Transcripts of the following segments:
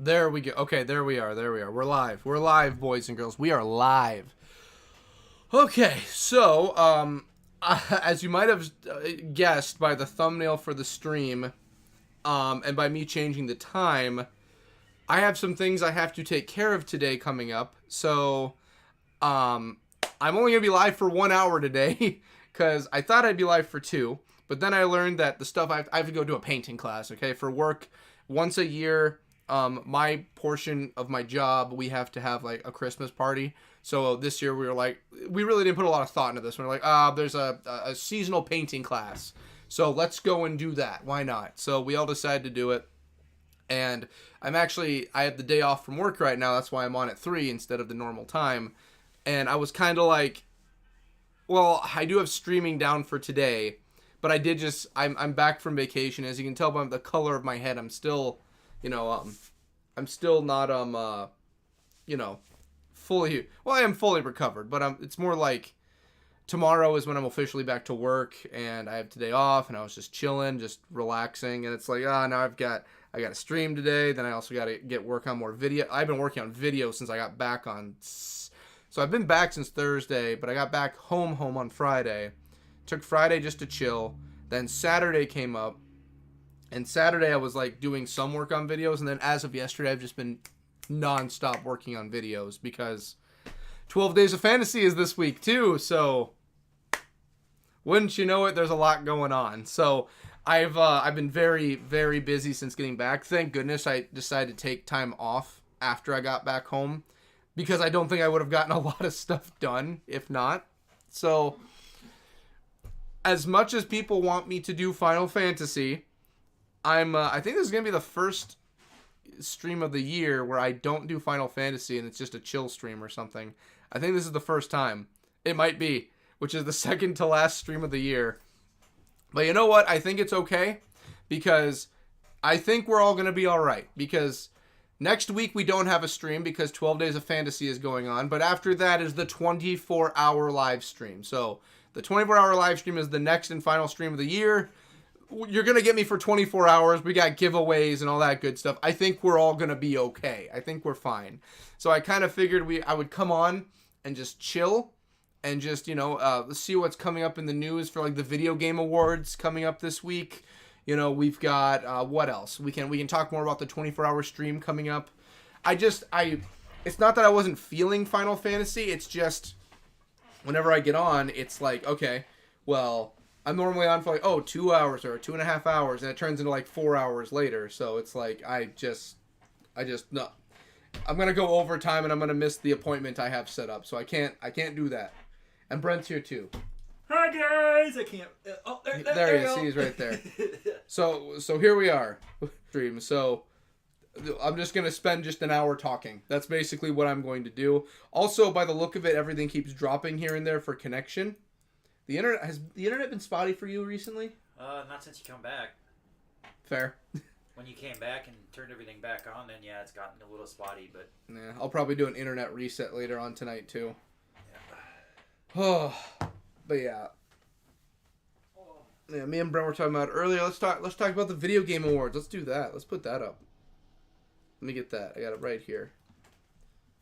There we go. Okay, there we are. There we are. We're live. We're live, boys and girls. We are live. Okay, so, as you might have guessed by the thumbnail for the stream, and by me changing the time, I have some things I have to take care of today coming up. So, I'm only going to be live for 1 hour today, because I thought I'd be live for 2, but then I learned that the stuff I have to go do a painting class, okay, for work once a year. My portion of my job, we have to have like a Christmas party. So this year we were like, we really didn't put a lot of thought into this. We're like, there's a seasonal painting class. So let's go and do that. Why not? So we all decided to do it. And I have the day off from work right now. That's why I'm on at 3 instead of the normal time. And I was kind of like, well, I do have streaming down for today, but I'm back from vacation. As you can tell by the color of my head, I'm still, I'm still not, fully, well, I am fully recovered, but it's more like tomorrow is when I'm officially back to work, and I have today off, and I was just chilling, just relaxing, and it's like, now I got to stream today, then I also got to work on more video. I've been working on video since I got back so I've been back since Thursday, but I got back home on Friday, took Friday just to chill, then Saturday came up, and Saturday I was like doing some work on videos, and then as of yesterday I've just been non-stop working on videos because 12 Days of Fantasy is this week too, so wouldn't you know it, there's a lot going on. So I've been very, very busy since getting back. Thank goodness I decided to take time off after I got back home, because I don't think I would have gotten a lot of stuff done if not. So as much as people want me to do Final Fantasy, I think this is going to be the first stream of the year where I don't do Final Fantasy and it's just a chill stream or something. I think this is the first time. It might be, which is the second to last stream of the year. But you know what? I think it's okay, because I think we're all going to be all right, because next week we don't have a stream because 12 Days of Fantasy is going on, but after that is the 24-hour live stream. So the 24-hour live stream is the next and final stream of the year. You're going to get me for 24 hours. We got giveaways and all that good stuff. I think we're all going to be okay. I think we're fine. So I kind of figured I would come on and just chill and just, see what's coming up in the news for like the video game awards coming up this week. We've got, what else? We can talk more about the 24-hour stream coming up. It's not that I wasn't feeling Final Fantasy. It's just whenever I get on, it's like, okay, well, I'm normally on for like, 2 hours or 2.5 hours, and it turns into like 4 hours later. So it's like, no. I'm going to go overtime, and I'm going to miss the appointment I have set up. So I can't do that. And Brent's here too. Hi guys! I can't. There he is. He's right there. So here we are. Stream. So I'm just going to spend just an hour talking. That's basically what I'm going to do. Also, by the look of it, everything keeps dropping here and there for connection. Has the internet been spotty for you recently? Not since you come back. Fair. When you came back and turned everything back on, then yeah, it's gotten a little spotty, but... Yeah, I'll probably do an internet reset later on tonight, too. Yeah. Oh, but yeah. Yeah, me and Brent were talking about it earlier. Let's talk about the video game awards. Let's do that. Let's put that up. Let me get that. I got it right here.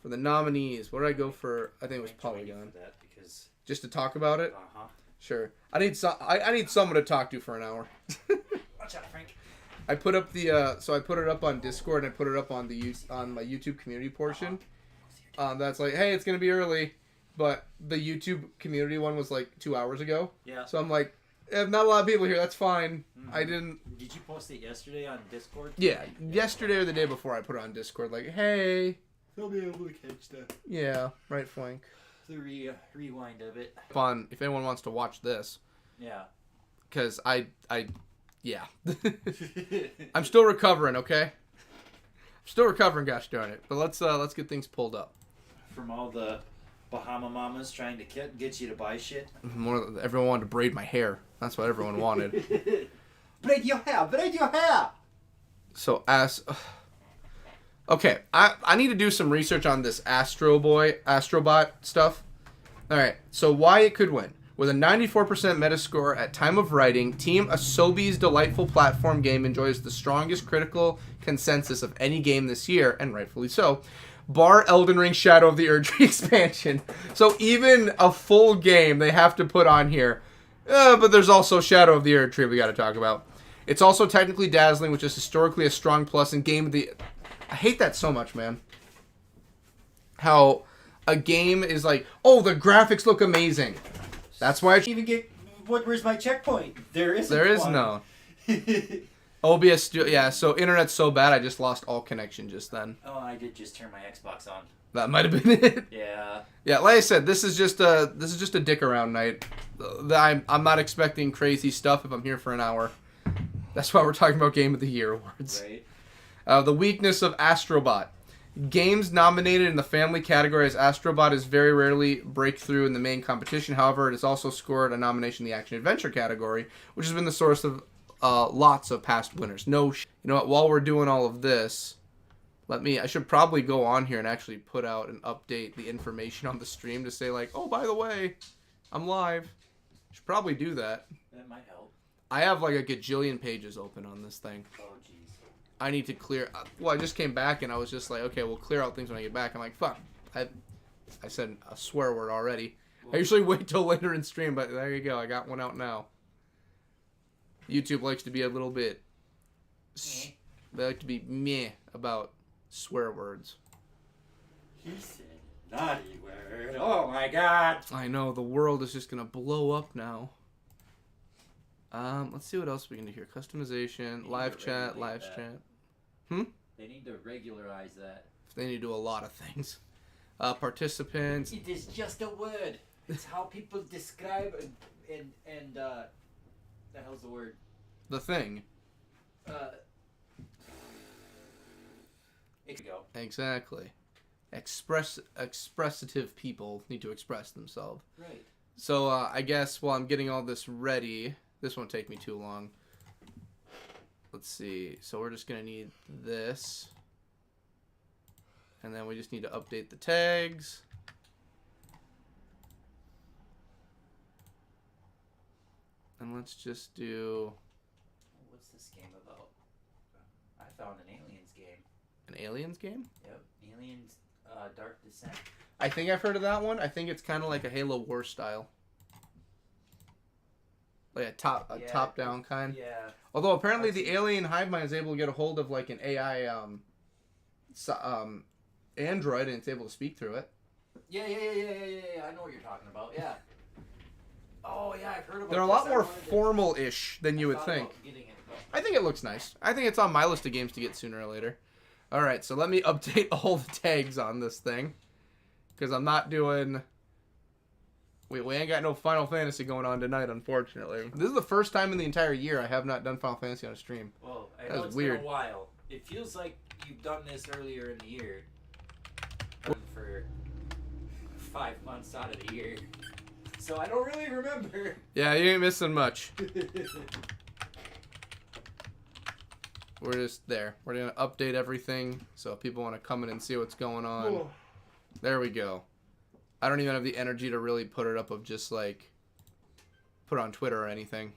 For the nominees, what did I go for? I think it was Polygon. That because... Just to talk about it? Uh-huh. Sure. I need someone to talk to for an hour. Watch out, Frank. I put up so I put it up on Discord and I put it up on my YouTube community portion. That's like, hey, it's gonna be early, but the YouTube community one was like 2 hours ago. Yeah. So I'm like, not a lot of people here. That's fine. Mm-hmm. I didn't. Did you post it yesterday on Discord? Yeah, yesterday or the day before I put it on Discord. Like, hey. They'll be able to catch that. Yeah, right flank. The rewind of it. Fun if anyone wants to watch this. Yeah. Because yeah. I'm still recovering, okay? I'm still recovering, gosh darn it. But let's get things pulled up. From all the Bahama mamas trying to get you to buy shit. Everyone wanted to braid my hair. That's what everyone wanted. Braid your hair! So okay, I need to do some research on this Astrobot stuff. Alright, so why it could win. With a 94% Metascore at time of writing, Team Asobi's delightful platform game enjoys the strongest critical consensus of any game this year, and rightfully so, bar Elden Ring Shadow of the Erdtree expansion. So even a full game they have to put on here. But there's also Shadow of the Erdtree we got to talk about. It's also technically dazzling, which is historically a strong plus in game of the... I hate that so much, man. How a game is like, oh, the graphics look amazing. That's why I even get... Where's my checkpoint? There isn't There is one. no. OBS, yeah, so internet's so bad I just lost all connection just then. Oh, I did just turn my Xbox on. That might have been it. Yeah. Yeah, like I said, this is just a dick around night. I'm not expecting crazy stuff if I'm here for an hour. That's why we're talking about Game of the Year awards. Right. The weakness of Astrobot. Games nominated in the family category as Astrobot is very rarely breakthrough in the main competition. However, it has also scored a nomination in the action-adventure category, which has been the source of lots of past winners. You know what? While we're doing all of this, I should probably go on here and actually put out and update the information on the stream to say like, oh, by the way, I'm live. Should probably do that. That might help. I have like a gajillion pages open on this thing. Oh, jeez. I need to clear... Well, I just came back and I was just like, okay, we'll clear out things when I get back. I'm like, fuck. I said a swear word already. I usually wait till later in stream, but there you go. I got one out now. YouTube likes to be a little bit... They like to be meh about swear words. He said naughty word. Oh, my God. I know. The world is just going to blow up now. Let's see what else we can do here. Customization, live chat, live chat. They need to regularize that. They need to do a lot of things. Participants. It is just a word. It's how people describe and the hell's the word? The thing. It could go. Exactly. Expressive people need to express themselves. Right. So I guess while I'm getting all this ready, this won't take me too long. Let's see. So we're just going to need this. And then we just need to update the tags. And let's just do... What's this game about? I found an Aliens game. An Aliens game? Yep. Aliens Dark Descent. I think I've heard of that one. I think it's kind of like a Halo War style. Like a top-down kind. Yeah. Although apparently the alien hive mind is able to get a hold of like an AI android and it's able to speak through it. Yeah. I know what you're talking about. Yeah. Oh yeah, I've heard about. They're a lot more formal-ish than you would think. I think it looks nice. I think it's on my list of games to get sooner or later. All right, so let me update all the tags on this thing because I'm not doing. We ain't got no Final Fantasy going on tonight, unfortunately. This is the first time in the entire year I have not done Final Fantasy on a stream. Well, I know it's been a while. It feels like you've done this earlier in the year. For 5 months out of the year. So I don't really remember. Yeah, you ain't missing much. We're just there. We're going to update everything so if people want to come in and see what's going on. Cool. There we go. I don't even have the energy to really put it up of just like put it on Twitter or anything.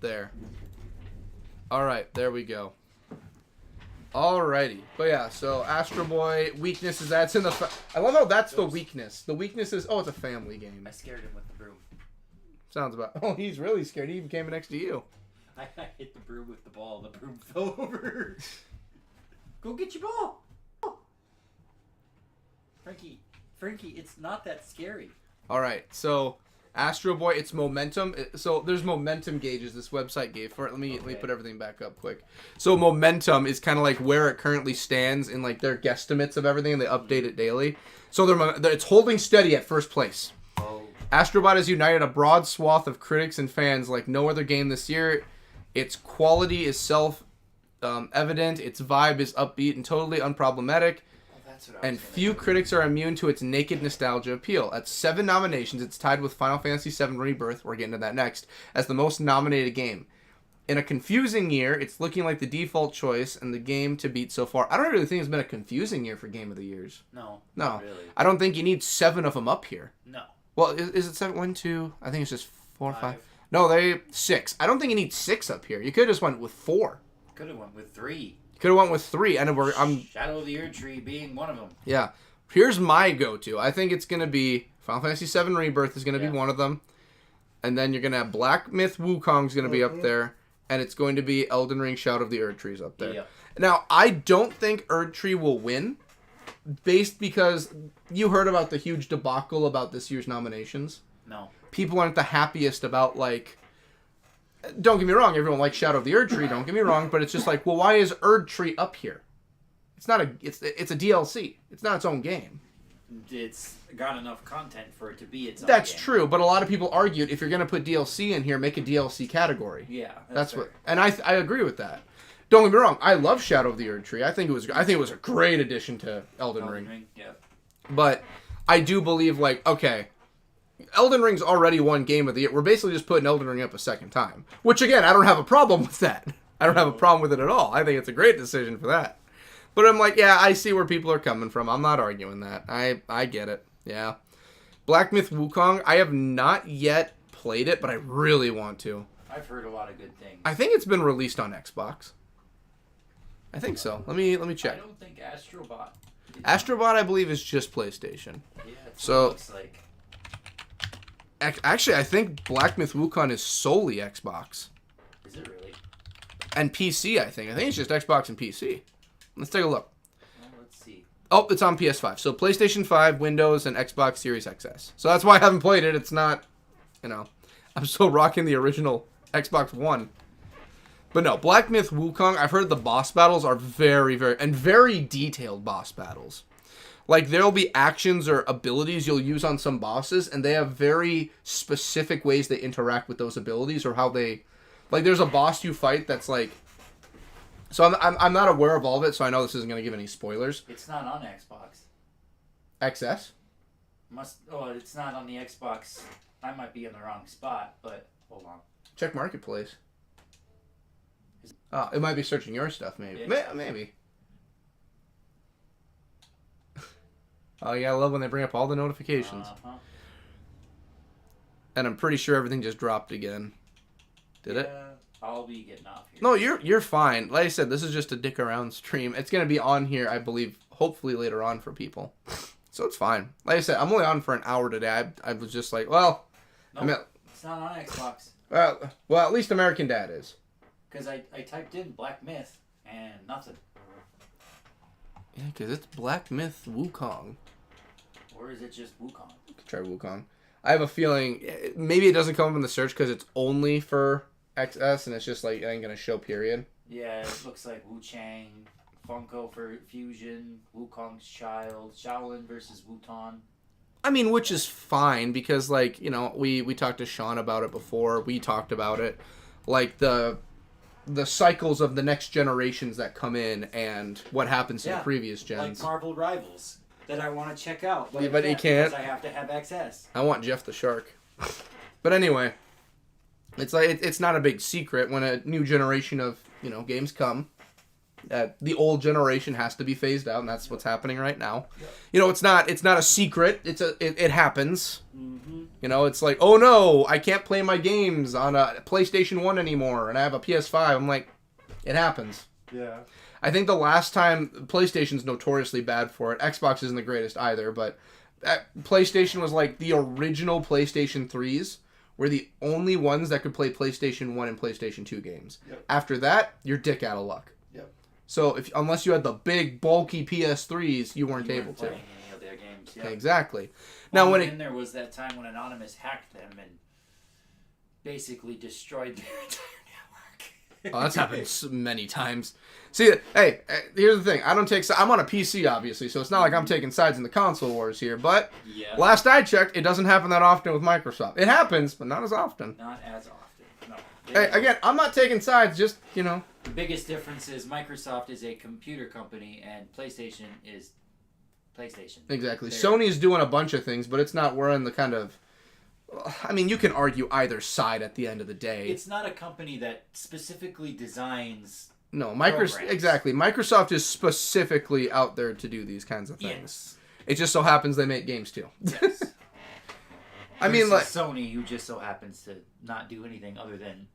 There. All right, there we go. Alrighty. But yeah, so Astro Boy, weaknesses, that's in the... I love how that's the weakness. The weakness is, oh, it's a family game. I scared him with the broom. Sounds about... Oh, he's really scared. He even came next to you. I hit the broom with the ball. The broom fell over. Go get your ball. Frankie, it's not that scary. Alright, so... Astro Boy, it's momentum. So there's momentum gauges this website gave for it. Let me put everything back up quick. So momentum is kind of like where it currently stands in like their guesstimates of everything, and they update it daily. So it's holding steady at first place. Oh. Astrobot has united a broad swath of critics and fans like no other game this year. Its quality is self-evident. Its vibe is upbeat and totally unproblematic. And few critics are immune to its naked nostalgia appeal. At 7 nominations, it's tied with Final Fantasy VII Rebirth, we're getting to that next, as the most nominated game. In a confusing year, it's looking like the default choice and the game to beat so far. I don't really think it's been a confusing year for Game of the Years. No. No. Really. I don't think you need 7 of them up here. No. Well, is it 7, 1, 2? I think it's just 4, 5. No, they 6. I don't think you need 6 up here. You could have just went with 4. Could have went with 3. Could have went with 3, and I'm Shadow of the Erdtree being one of them. Yeah. Here's my go-to. I think it's gonna be Final Fantasy VII Rebirth is gonna be one of them, and then you're gonna have Black Myth Wukong's gonna be up there, and it's going to be Elden Ring Shadow of the Erdtree's up there. Yeah. Now I don't think Erdtree will win, because you heard about the huge debacle about this year's nominations. No. People aren't the happiest about, like, don't get me wrong, everyone likes Shadow of the Erdtree, don't get me wrong, but it's just like, well, why is Erdtree up here? It's not it's a DLC. It's not its own game. It's got enough content for it to be its own That's game. true, but a lot of people argued if you're going to put DLC in here, make a DLC category. Yeah, that's what, and I agree with that. Don't get me wrong, I love Shadow of the Erdtree. I think it was a great addition to Elden Ring. Yeah. But I do believe, like, okay, Elden Ring's already won Game of the Year. We're basically just putting Elden Ring up a second time. Which, again, I don't have a problem with that. I don't have a problem with it at all. I think it's a great decision for that. But I'm like, yeah, I see where people are coming from. I'm not arguing that. I get it. Yeah. Black Myth Wukong, I have not yet played it, but I really want to. I've heard a lot of good things. I think it's been released on Xbox. I think so. Let me check. I don't think Astrobot. Astrobot, I believe, is just PlayStation. Yeah, that's so, what it looks like. Actually, I think Black Myth Wukong is solely Xbox. Is it really? And PC, I think. I think it's just Xbox and PC. Let's take a look. Well, let's see. Oh, it's on PS5. So PlayStation 5, Windows, and Xbox Series XS. So that's why I haven't played it. It's not, I'm still rocking the original Xbox One. But no, Black Myth Wukong, I've heard the boss battles are very, very detailed boss battles. Like, there'll be actions or abilities you'll use on some bosses, and they have very specific ways they interact with those abilities, or how they... Like, there's a boss you fight that's like... So I'm not aware of all of it, so I know this isn't going to give any spoilers. It's not on Xbox. XS? It's not on the Xbox. I might be in the wrong spot, but hold on. Check Marketplace. Oh, it might be searching your stuff, maybe. Yeah. Maybe. Oh, yeah, I love when they bring up all the notifications. Uh-huh. And I'm pretty sure everything just dropped again. Did it? I'll be getting off here. No, you're fine. Like I said, this is just a dick around stream. It's going to be on here, I believe, hopefully later on for people. So it's fine. Like I said, I'm only on for an hour today. I was just like, well... It's not on Xbox. Well, at least American Dad is. Because I typed in Black Myth, and nothing. Yeah, because it's Black Myth Wukong. Or is it just Wukong? Could try Wukong. I have a feeling maybe it doesn't come up in the search because it's only for XS and it's just like it ain't gonna show period. Yeah, it looks like Wu Chang, Funko for Fusion, Wukong's Child, Shaolin versus Wutan. I mean, which is fine because like we talked to Sean about it before. We talked about it, like the cycles of the next generations that come in and what happens to the previous gens. Like Marvel Rivals that I want to check out. But you can't. Because I have to have XS. I want Jeff the Shark. But anyway, it's like it's not a big secret when a new generation of games come. The old generation has to be phased out, and that's what's happening right now. Yep. It's not a secret. It happens. Mm-hmm. It's like, oh no, I can't play my games on a PlayStation 1 anymore, and I have a PS5. I'm like, it happens. Yeah. I think the last time PlayStation's notoriously bad for it. Xbox isn't the greatest either, but PlayStation was like the original PlayStation 3s were the only ones that could play PlayStation 1 and PlayStation 2 games. Yep. After that, you're dick out of luck. Yep. So unless you had the big bulky PS3s, you weren't able to. Playing any of their games. Yep. Exactly. Now there was that time when Anonymous hacked them and basically destroyed their entire network. Oh, that's happened many times. See, hey, here's the thing. I'm on a PC, obviously, so it's not like I'm taking sides in the console wars here, but last I checked, it doesn't happen that often with Microsoft. It happens, but not as often. Not as often, no. Hey, again, I'm not taking sides, just, The biggest difference is Microsoft is a computer company and PlayStation is PlayStation. Exactly. Sony's doing a bunch of things, but it's not wearing the kind of... I mean, you can argue either side at the end of the day. It's not a company that specifically designs... No, exactly. Microsoft is specifically out there to do these kinds of things. Yes. It just so happens they make games too. Yes. I mean, like Sony, who just so happens to not do anything other than,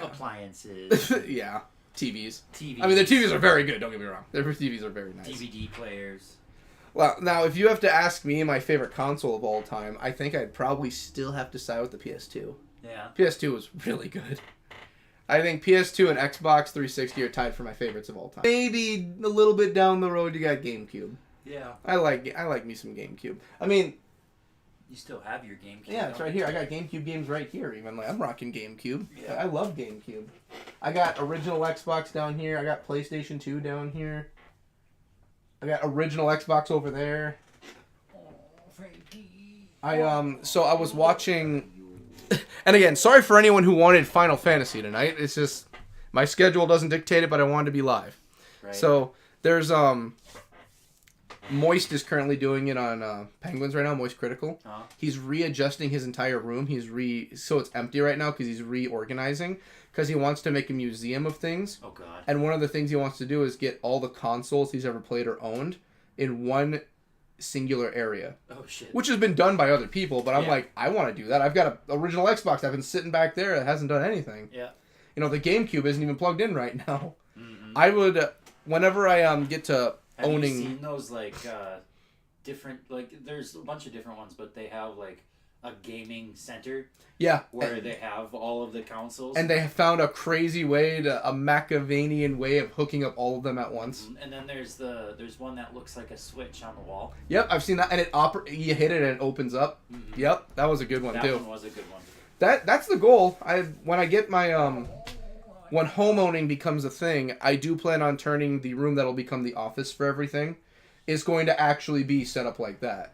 appliances. Yeah, TVs. TVs. I mean, their TVs are very good. Don't get me wrong. Their TVs are very nice. DVD players. Well, now if you have to ask me my favorite console of all time, I think I'd probably still have to side with the PS2. Yeah. PS2 was really good. I think PS2 and Xbox 360 are tied for my favorites of all time. Maybe a little bit down the road, you got GameCube. Yeah. I like me some GameCube. I mean, you still have your GameCube. Yeah, it's right here. I got GameCube games right here. Even I'm rocking GameCube. Yeah. I love GameCube. I got original Xbox down here. I got PlayStation 2 down here. I got original Xbox over there. So I was watching, and again, sorry for anyone who wanted Final Fantasy tonight. It's just my schedule doesn't dictate it, but I wanted to be live. Right. So there's Moist is currently doing it on Penguins right now. Moist Critical. Uh-huh. He's readjusting his entire room. So it's empty right now because he's reorganizing because he wants to make a museum of things. Oh God! And one of the things he wants to do is get all the consoles he's ever played or owned in one singular area. Oh shit! Which has been done by other people, but I'm like, I want to do that. I've got an original Xbox. I've been sitting back there. It hasn't done anything. Yeah. The GameCube isn't even plugged in right now. Mm-hmm. I would, whenever I get to owning. Have you seen those different there's a bunch of different ones, but they have a gaming center. Yeah. Where they have all of the consoles. And they have found a crazy way a Machiavellian way of hooking up all of them at once. And then there's one that looks like a switch on the wall. Yep, I've seen that, and you hit it and it opens up. Mm-hmm. Yep, that was a good one too. That one was a good one. That's the goal. When I get my when home owning becomes a thing, I do plan on turning the room that'll become the office for everything is going to actually be set up like that.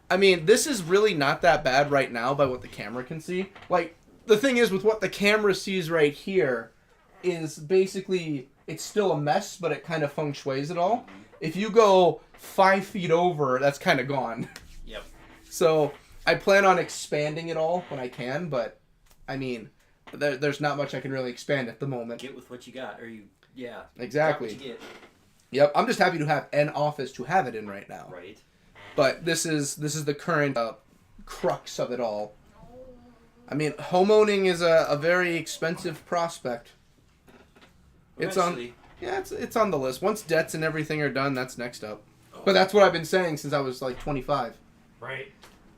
I mean, this is really not that bad right now by what the camera can see. The thing is, with what the camera sees right here is basically, it's still a mess, but it kind of feng shui's it all. If you go 5 feet over, that's kind of gone. Yep. So, I plan on expanding it all when I can, but, I mean, there's not much I can really expand at the moment. Get with what you got, yeah. Exactly. What you get. Yep, I'm just happy to have an office to have it in right now. Right. But this is the current crux of it all. I mean, home owning is a very expensive prospect. It's on the list. Once debts and everything are done, that's next up. Oh. But that's what I've been saying since I was 25. Right.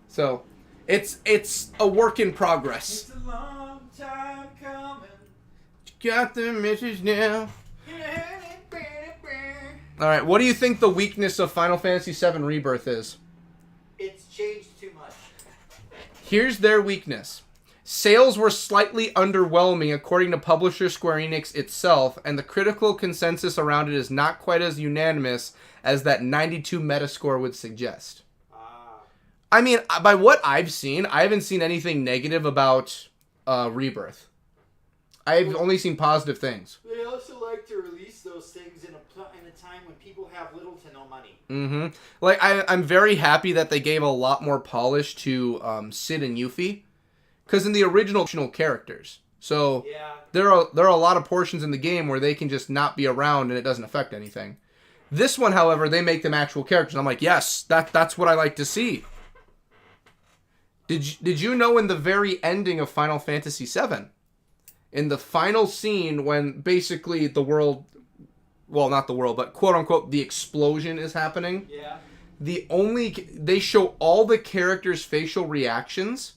So, it's a work in progress. It's a long time coming. You got the message now. All right, what do you think the weakness of Final Fantasy VII Rebirth is? It's changed too much. Here's their weakness. Sales were slightly underwhelming according to publisher Square Enix itself, and the critical consensus around it is not quite as unanimous as that 92 Metascore would suggest. I mean, by what I've seen, I haven't seen anything negative about Rebirth. I've only seen positive things. They also like to release those things in a time when people have little to no money. Mm-hmm. I'm very happy that they gave a lot more polish to Sid and Yuffie, because in the original characters. So there are a lot of portions in the game where they can just not be around and it doesn't affect anything. This one, however, they make them actual characters. I'm like, yes, that's what I like to see. Did you know in the very ending of Final Fantasy VII, in the final scene when basically the world, well, not the world, but quote unquote the explosion is happening? Yeah. They show all the characters' facial reactions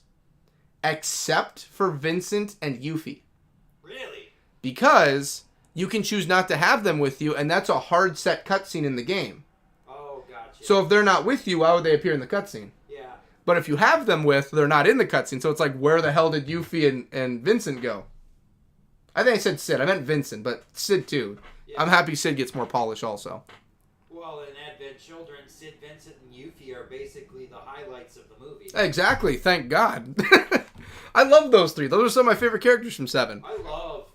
except for Vincent and Yuffie. Really? Because you can choose not to have them with you, and that's a hard set cutscene in the game. Oh, gotcha. So if they're not with you, why would they appear in the cutscene? Yeah. But if you have them with, they're not in the cutscene, so it's like, where the hell did Yuffie and Vincent go? I think I said Sid. I meant Vincent, but Sid too. Yeah. I'm happy Sid gets more polish also. Well, in Advent Children, Sid, Vincent, and Yuffie are basically the highlights of the movie. Exactly. Thank God. I love those three. Those are some of my favorite characters from 7. I love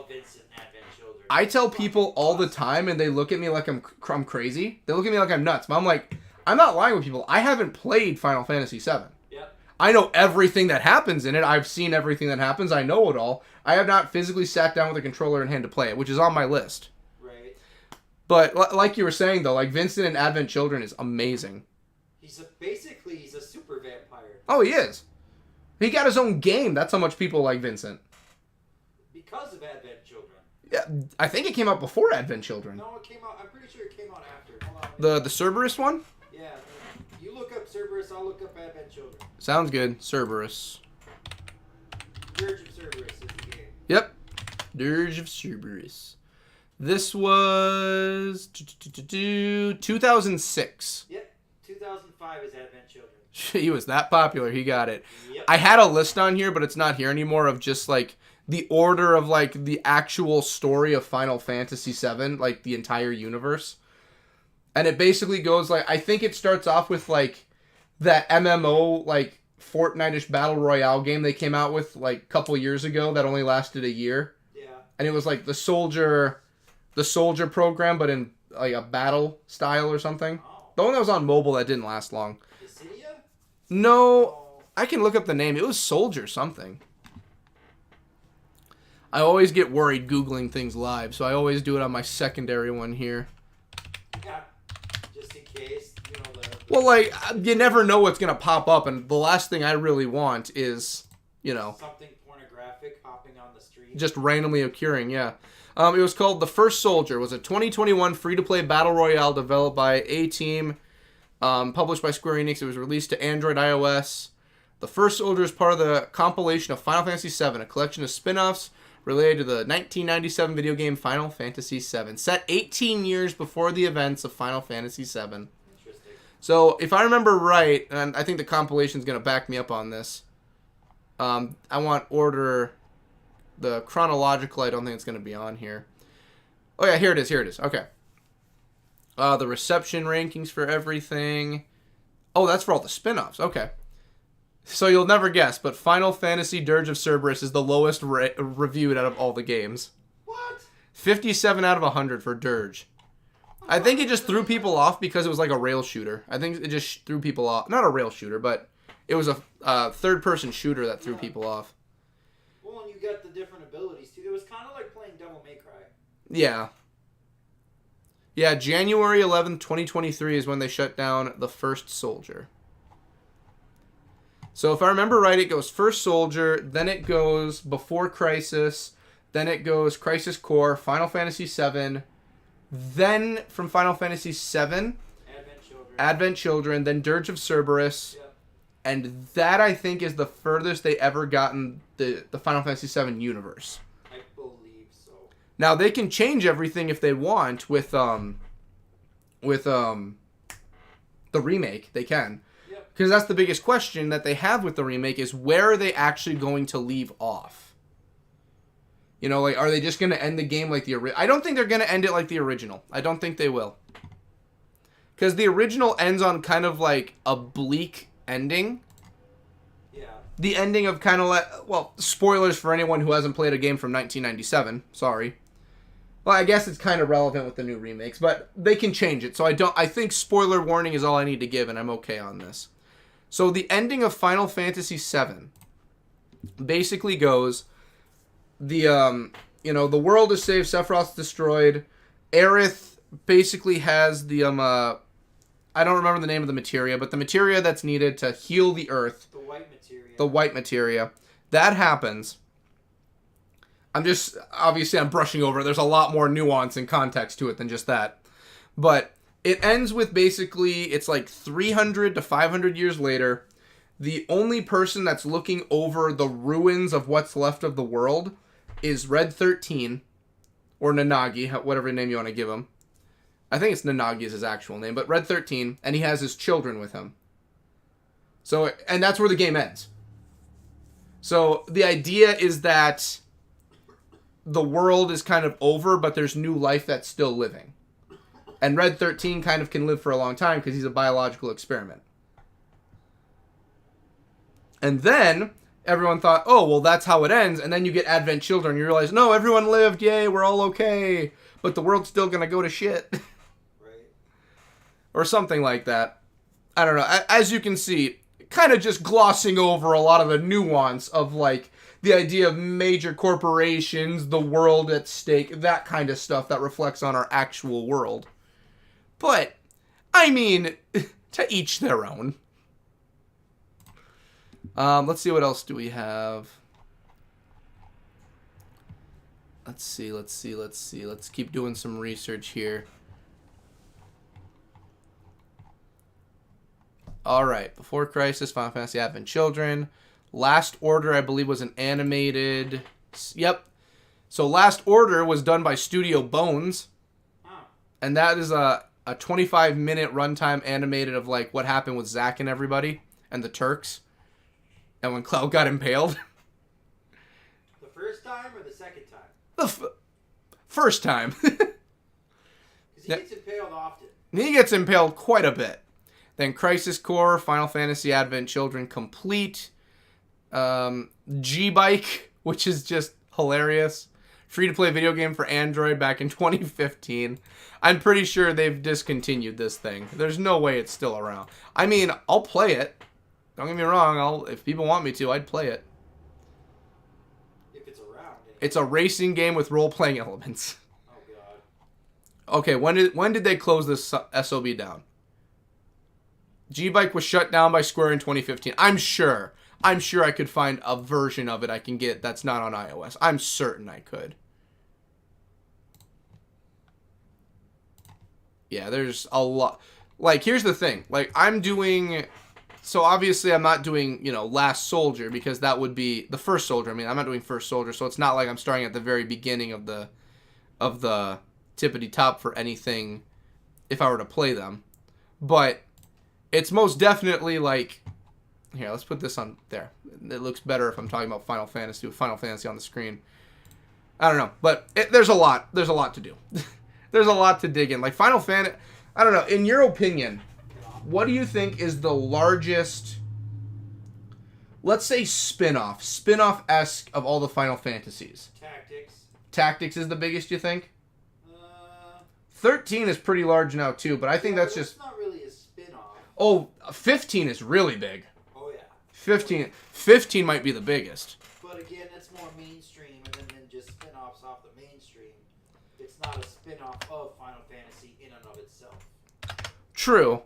Vincent in Advent Children. I tell people all the time, and they look at me like I'm crazy. They look at me like I'm nuts. But I'm like, I'm not lying with people. I haven't played Final Fantasy VII. Yep. I know everything that happens in it. I've seen everything that happens. I know it all. I have not physically sat down with a controller in hand to play it, which is on my list. Right. But like you were saying, though, like Vincent in Advent Children is amazing. He's a super vampire. Oh, he is. He got his own game. That's how much people like Vincent. Because of Advent Children. Yeah, I think it came out before Advent Children. No, it came out. I'm pretty sure it came out after. Hold on. The Cerberus one? Yeah. You look up Cerberus, I'll look up Advent Children. Sounds good. Cerberus. Dirge of Cerberus is the game. Yep. Dirge of Cerberus. This was 2006. Yep. 2005 is Advent Children. He was that popular. He got it. Yep. I had a list on here, but it's not here anymore, of just like the order of like the actual story of Final Fantasy VII, like the entire universe. And it basically goes like, I think it starts off with like that MMO like Fortnite-ish battle royale game they came out with like a couple years ago that only lasted a year. Yeah. And it was like the soldier program, but in like a battle style or something. Oh. The one that was on mobile that didn't last long. Dissidia? No, Oh. I can look up the name. It was Soldier something. I always get worried Googling things live, so I always do it on my secondary one here. Yeah. Just in case, you know, Well, like, you never know what's going to pop up, and the last thing I really want is, you know, something pornographic hopping on the street. just randomly occurring, yeah. It was called The First Soldier. It was a 2021 free-to-play battle royale developed by A-Team, published by Square Enix. It was released to Android, iOS. The First Soldier is part of the compilation of Final Fantasy VII, a collection of spin-offs related to the 1997 video game Final Fantasy VII, set 18 years before the events of Final Fantasy VII. Interesting. So, if I remember right, and I think the compilation's going to back me up on this, I want order, the chronological, I don't think it's going to be on here. Oh yeah, here it is, okay. The reception rankings for everything. Oh, that's for all the spin-offs, okay. So you'll never guess, but Final Fantasy Dirge of Cerberus is the lowest reviewed out of all the games. What? 57 out of 100 for Dirge. I think it just threw people off because it was like a rail shooter. I think it just threw people off. Not a rail shooter, but it was a third-person shooter that threw people off. Well, and you got the different abilities, too. It was kind of like playing Devil May Cry. Yeah. Yeah, January 11th, 2023 is when they shut down The First Soldier. So if I remember right, it goes First Soldier, then it goes Before Crisis, then it goes Crisis Core, Final Fantasy VII, then from Final Fantasy VII, Advent Children, then Dirge of Cerberus, Yep. and that I think is the furthest they ever gotten the Final Fantasy VII universe. I believe so. Now they can change everything if they want with the remake. They can. Because that's the biggest question that they have with the remake is where are they actually going to leave off? You know, like, are they just going to end the game like the original? I don't think they're going to end it like the original. I don't think they will. Because the original ends on kind of like a bleak ending. Yeah. The ending of kind of like, well, spoilers for anyone who hasn't played a game from 1997. Sorry. Well, I guess it's kind of relevant with the new remakes, but they can change it. So I think spoiler warning is all I need to give, and I'm okay on this. So the ending of Final Fantasy VII basically goes, the world is saved, Sephiroth's destroyed, Aerith basically has the, I don't remember the name of the materia, but the materia that's needed to heal the Earth. The white materia. The white materia. That happens. I'm brushing over it. There's a lot more nuance and context to it than just that. But it ends with basically, it's like 300 to 500 years later. The only person that's looking over the ruins of what's left of the world is Red 13, or Nanagi, whatever name you want to give him. I think it's Nanagi is his actual name, but Red 13, and he has his children with him. So, and that's where the game ends. So the idea is that the world is kind of over, but there's new life that's still living. And Red 13 kind of can live for a long time because he's a biological experiment. And then everyone thought, oh, well, that's how it ends. And then you get Advent Children. And you realize, no, everyone lived. Yay, we're all okay. But the world's still going to go to shit. Right. Or something like that. I don't know. As you can see, kind of just glossing over a lot of the nuance of, like, the idea of major corporations, the world at stake, that kind of stuff that reflects on our actual world. But, I mean, to each their own. Let's see what else do we have. Let's see. Let's keep doing some research here. All right. Before Crisis, Final Fantasy Advent Children. Last Order, I believe, was an animated... Yep. So Last Order was done by Studio Bones. And that is a 25-minute runtime animated of, like, what happened with Zack and everybody. And the Turks. And when Cloud got impaled. The first time or the second time? The first time. Because he gets impaled often. He gets impaled quite a bit. Then Crisis Core, Final Fantasy Advent Children Complete, G-Bike, which is just hilarious. Free-to-play video game for Android back in 2015. I'm pretty sure they've discontinued this thing. There's no way it's still around. I mean, I'll play it. Don't get me wrong. If people want me to, I'd play it. If it's around. Anyway. It's a racing game with role-playing elements. Oh, God. Okay, when did they close this SOB down? G-Bike was shut down by Square in 2015. I'm sure I could find a version of it I can get that's not on iOS. I'm certain I could. Yeah, there's a lot. Like, here's the thing. Like, I'm doing... So, obviously, I'm not doing, Last Soldier, because that would be... The First Soldier. I mean, I'm not doing First Soldier, so it's not like I'm starting at the very beginning of the tippity-top for anything if I were to play them. But... It's most definitely like... Here, let's put this on there. It looks better if I'm talking about Final Fantasy with Final Fantasy on the screen. I don't know. But there's a lot. There's a lot to do. There's a lot to dig in. Like, Final Fantasy... I don't know. In your opinion, what do you think is the largest... Let's say spin-off. Spin-off-esque of all the Final Fantasies. Tactics is the biggest, you think? 13 is pretty large now, too. But I think that's just... not really a spin-off. Oh, 15 is really big. Oh, yeah. 15 might be the biggest. But again, that's more mainstream and then just spin-offs off the mainstream. It's not a spin-off of Final Fantasy in and of itself. True.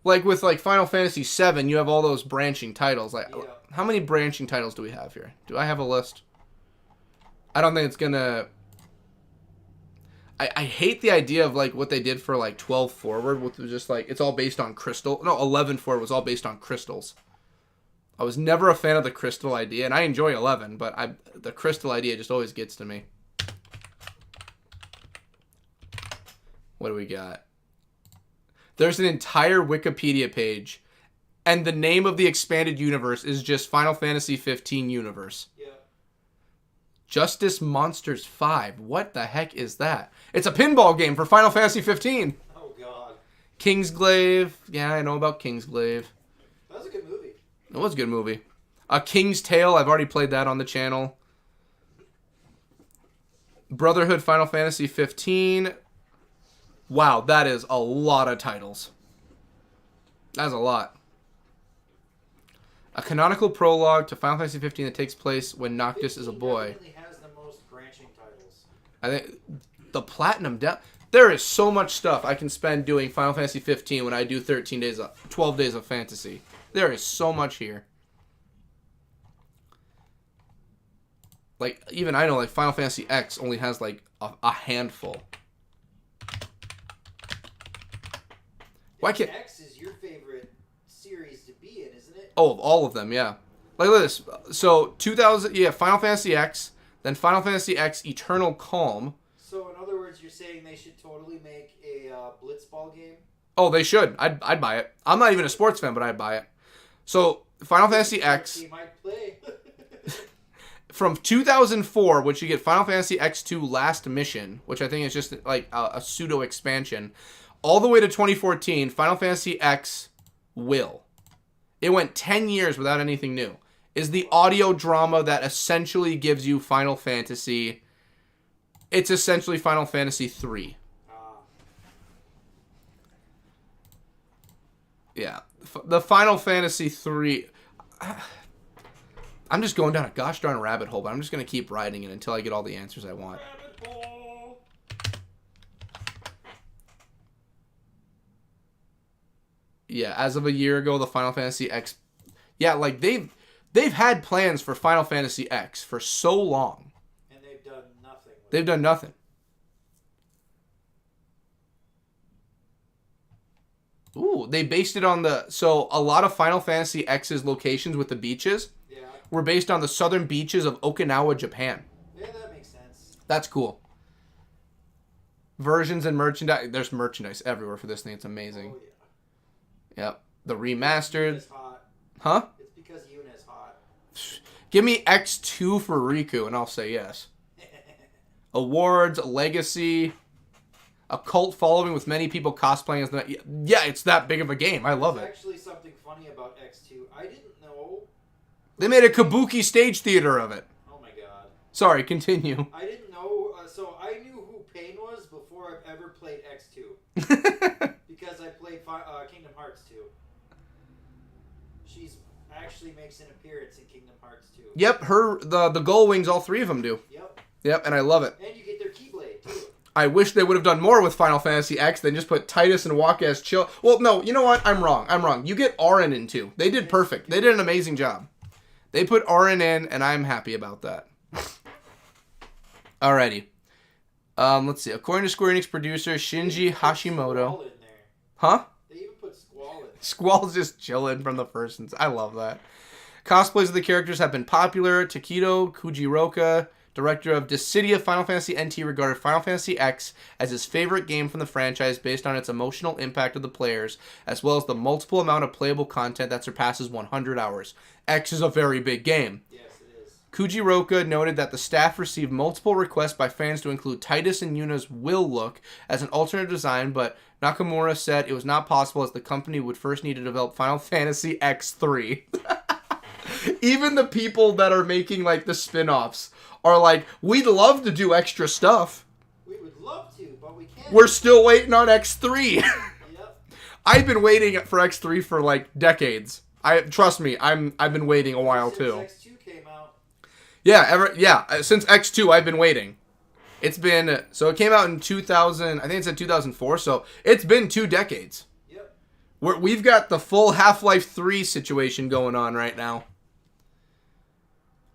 Like with Final Fantasy 7, you have all those branching titles. Like, yeah. How many branching titles do we have here? Do I have a list? I don't think it's gonna... I hate the idea of, like, what they did for, like, 12 forward, which was just, like, it's all based on crystal. No, 11 forward was all based on crystals. I was never a fan of the crystal idea, and I enjoy 11, but the crystal idea just always gets to me. What do we got? There's an entire Wikipedia page, and the name of the expanded universe is just Final Fantasy 15 Universe. Yeah. Justice Monsters 5. What the heck is that? It's a pinball game for Final Fantasy 15. Oh, God. Kingsglaive. Yeah, I know about Kingsglaive. That was a good movie. It was a good movie. A King's Tale. I've already played that on the channel. Brotherhood Final Fantasy 15. Wow, that is a lot of titles. That's a lot. A canonical prologue to Final Fantasy 15 that takes place when Noctis is a boy. Definitely has the most branching titles. I think the Platinum there is so much stuff I can spend doing Final Fantasy 15 when I do 12 days of fantasy. There is so much here. Like, even I know, like, Final Fantasy X only has, like, a handful. Why can't... X is your favorite series to be in, isn't it? Oh, all of them, yeah. Like, look at this. So, 2000, yeah, Final Fantasy X, then Final Fantasy X Eternal Calm. So, in other words, you're saying they should totally make a Blitzball game? Oh, they should. I'd buy it. I'm not even a sports fan, but I'd buy it. So, Final Fantasy X... You might play. From 2004, which you get Final Fantasy X2 Last Mission, which I think is just like a pseudo expansion, all the way to 2014, Final Fantasy X Will. It went 10 years without anything new. Is the audio drama that essentially gives you Final Fantasy. It's essentially Final Fantasy 3. Yeah. The Final Fantasy 3... I'm just going down a gosh darn rabbit hole, but I'm just going to keep riding it until I get all the answers I want. Rabbit hole. Yeah, as of a year ago, the Final Fantasy X... Yeah, like, They've had plans for Final Fantasy X for so long. And they've done nothing. They've done nothing. Ooh, they based it on the... So, a lot of Final Fantasy X's locations with the beaches were based on the southern beaches of Okinawa, Japan. Yeah, that makes sense. That's cool. Versions and merchandise. There's merchandise everywhere for this thing. It's amazing. Oh, yeah. Yep. The remastered. It's hot. Huh? It's because Yuna's hot. Give me X2 for Riku and I'll say yes. Awards, legacy, a cult following with many people cosplaying as the... Yeah, it's that big of a game. I love it. There's actually something funny about X2. I didn't know... They made a kabuki stage theater of it. Oh my god. Sorry, continue. I didn't know... so I knew who Pain was before I've ever played X2. Because I played Kingdom Hearts 2. She's actually makes an appearance in Kingdom Hearts 2. Yep, the Gull Wings, all three of them do. Yep, and I love it. And you get their Keyblade, too. I wish they would have done more with Final Fantasy X than just put Titus and Waka as chill. Well, no, you know what? I'm wrong. You get Auron in too. They did perfect. They did an amazing job. They put Auron in, and I'm happy about that. Alrighty. Let's see. According to Square Enix producer Shinji Hashimoto. Huh? They even put Squall in. Squall's just chilling from the first. I love that. Cosplays of the characters have been popular. Takedo Kujiroka, director of Dissidia Final Fantasy NT, regarded Final Fantasy X as his favorite game from the franchise based on its emotional impact of the players, as well as the multiple amount of playable content that surpasses 100 hours. X is a very big game. Yes, it is. Kujiroka noted that the staff received multiple requests by fans to include Titus and Yuna's will look as an alternate design, but Nakamura said it was not possible as the company would first need to develop Final Fantasy X3. Even the people that are making like the spin-offs are like, we'd love to do extra stuff. We would love to, but we can't. We're still waiting on X3. Yep. I've been waiting for X3 for like decades. Trust me, I've been waiting a while too. Since X2 came out. Yeah, since X2 I've been waiting. It's been, so it came out in 2000, I think it said 2004, so it's been 2 decades. Yep. We've got the full Half-Life 3 situation going on right now.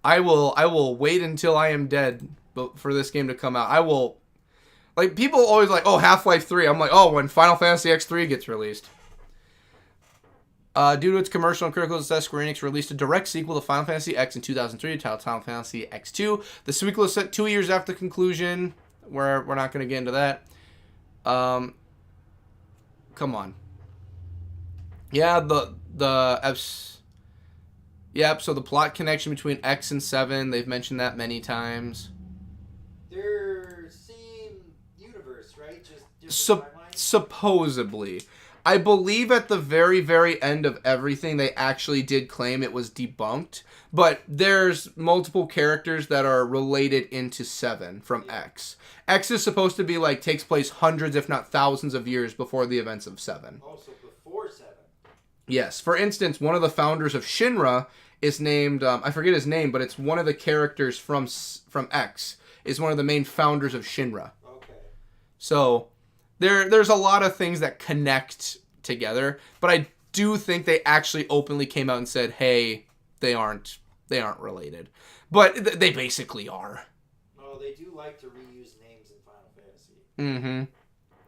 I will wait until I am dead for this game to come out. I will, like, people always like, oh, Half-Life 3. I'm like, oh, when Final Fantasy X3 gets released. Due to its commercial and critical success, Square Enix released a direct sequel to Final Fantasy X in 2003 titled Final Fantasy X2. The sequel is set 2 years after the conclusion. We're not going to get into that. Come on. Yeah, Yep, so the plot connection between X and 7, they've mentioned that many times. They're same universe, right? Just Supposedly. I believe at the very, very end of everything, they actually did claim it was debunked. But there's multiple characters that are related into 7 from X. X is supposed to be like, takes place hundreds, if not thousands of years before the events of 7. Also before 7. Yes. For instance, one of the founders of Shinra is named, I forget his name, but it's one of the characters from X. Is one of the main founders of Shinra. Okay. So there's a lot of things that connect together, but I do think they actually openly came out and said, "Hey, they aren't related," but they basically are. Oh, they do like to reuse names in Final Fantasy. Mm-hmm.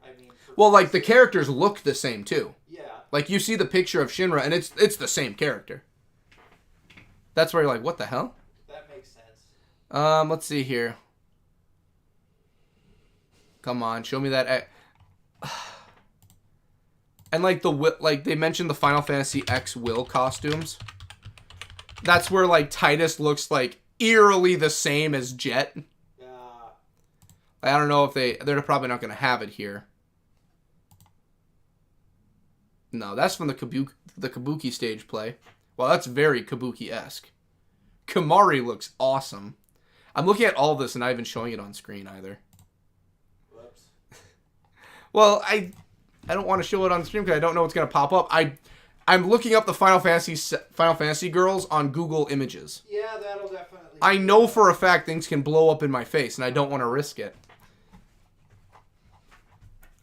I mean, well, like the characters look the same too. Yeah. Like you see the picture of Shinra, and it's the same character. That's where you're like, what the hell? That makes sense. Let's see here. Come on, show me that. And like they mentioned the Final Fantasy X Will costumes. That's where like Titus looks like eerily the same as Jet. Yeah. I don't know if they're probably not going to have it here. No, that's from the Kabuki stage play. Well, that's very Kabuki-esque. Kamari looks awesome. I'm looking at all this and not even showing it on screen either. Whoops. Well, I don't want to show it on screen because I don't know what's going to pop up. I'm looking up the Final Fantasy girls on Google Images. Yeah, that'll definitely. I know for a fact things can blow up in my face, and I don't want to risk it.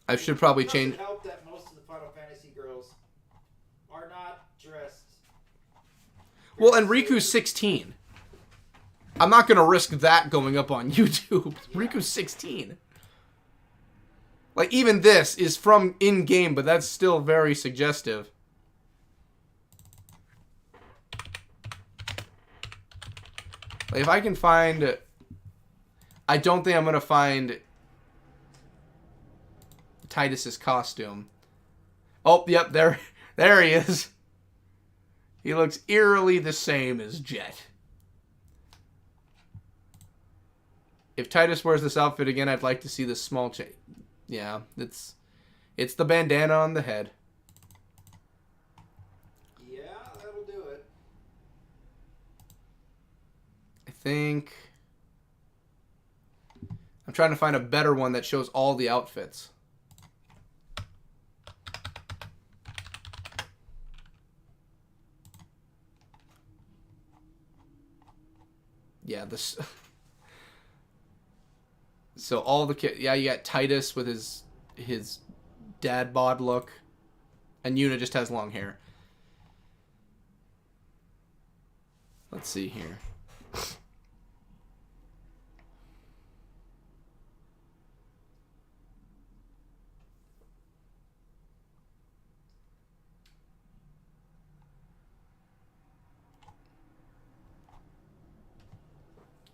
I should probably change. It doesn't help that most of the Final Fantasy girls are not dressed Well, and Riku's 16. I'm not going to risk that going up on YouTube. Yeah. Riku's 16. Like, even this is from in-game, but that's still very suggestive. Like, if I can find... I don't think I'm going to find Titus's costume. Oh, yep, there he is. He looks eerily the same as Jet. If Titus wears this outfit again, I'd like to see this small change. Yeah, it's the bandana on the head. Yeah, that'll do it. I think... I'm trying to find a better one that shows all the outfits. Yeah, this... So all the kids... Yeah, you got Titus with his dad bod look. And Yuna just has long hair. Let's see here.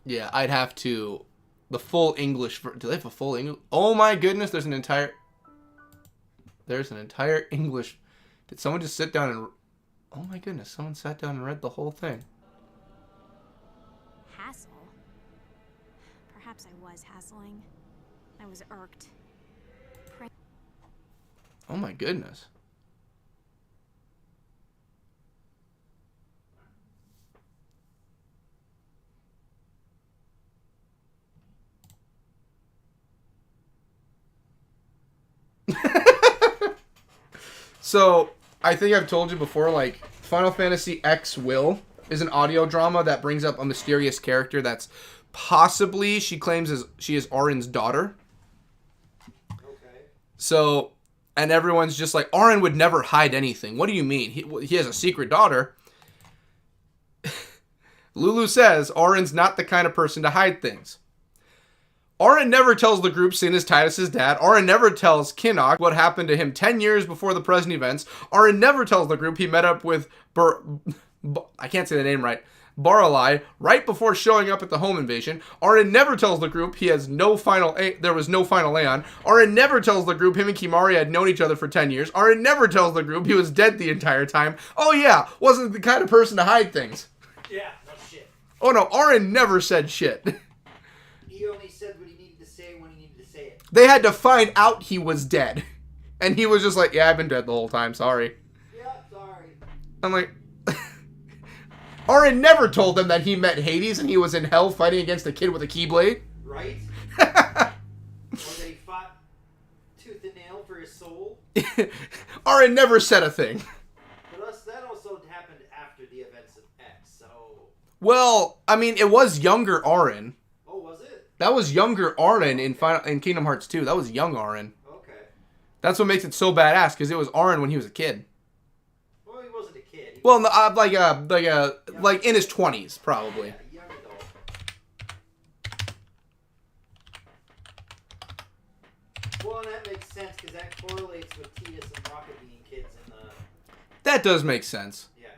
Yeah, I'd have to... The full English... Do they have a full English? Oh my goodness, there's an entire English... Did someone just sit down and... Oh my goodness, someone sat down and read the whole thing. Hassle? Perhaps I was hassling. I was irked. Oh my goodness. So, I think I've told you before, like, Final Fantasy X Will is an audio drama that brings up a mysterious character that's possibly, she claims, she is Auron's daughter. Okay. So, and everyone's just like, Auron would never hide anything. What do you mean? He has a secret daughter. Lulu says Auron's not the kind of person to hide things. Auron never tells the group Sin is Titus' dad. Auron never tells Kinnock what happened to him 10 years before the present events. Auron never tells the group he met up with I can't say the name right. Baralai right before showing up at the home invasion. Auron never tells the group he has there was no final Aeon. Auron never tells the group him and Kimari had known each other for 10 years. Auron never tells the group he was dead the entire time. Oh yeah, wasn't the kind of person to hide things. Yeah, no shit. Oh no, Auron never said shit. He only said what he needed to say when he needed to say it. They had to find out he was dead. And he was just like, yeah, I've been dead the whole time, sorry. Yeah, sorry. I'm like... Auron never told them that he met Hades and he was in hell fighting against a kid with a keyblade. Right? Or that he fought tooth and nail for his soul. Auron never said a thing. But that also happened after the events of X, so... Well, I mean, it was younger Auron. Oh, was it? That was younger Auron in Kingdom Hearts 2. That was young Auron. Okay. That's what makes it so badass, because it was Auron when he was a kid. Well, he wasn't a kid. Well, like in his 20s, probably. Yeah, young adult. Well, and that makes sense, because that correlates with Tidus and Rocket being kids in the... That does make sense. Yeah.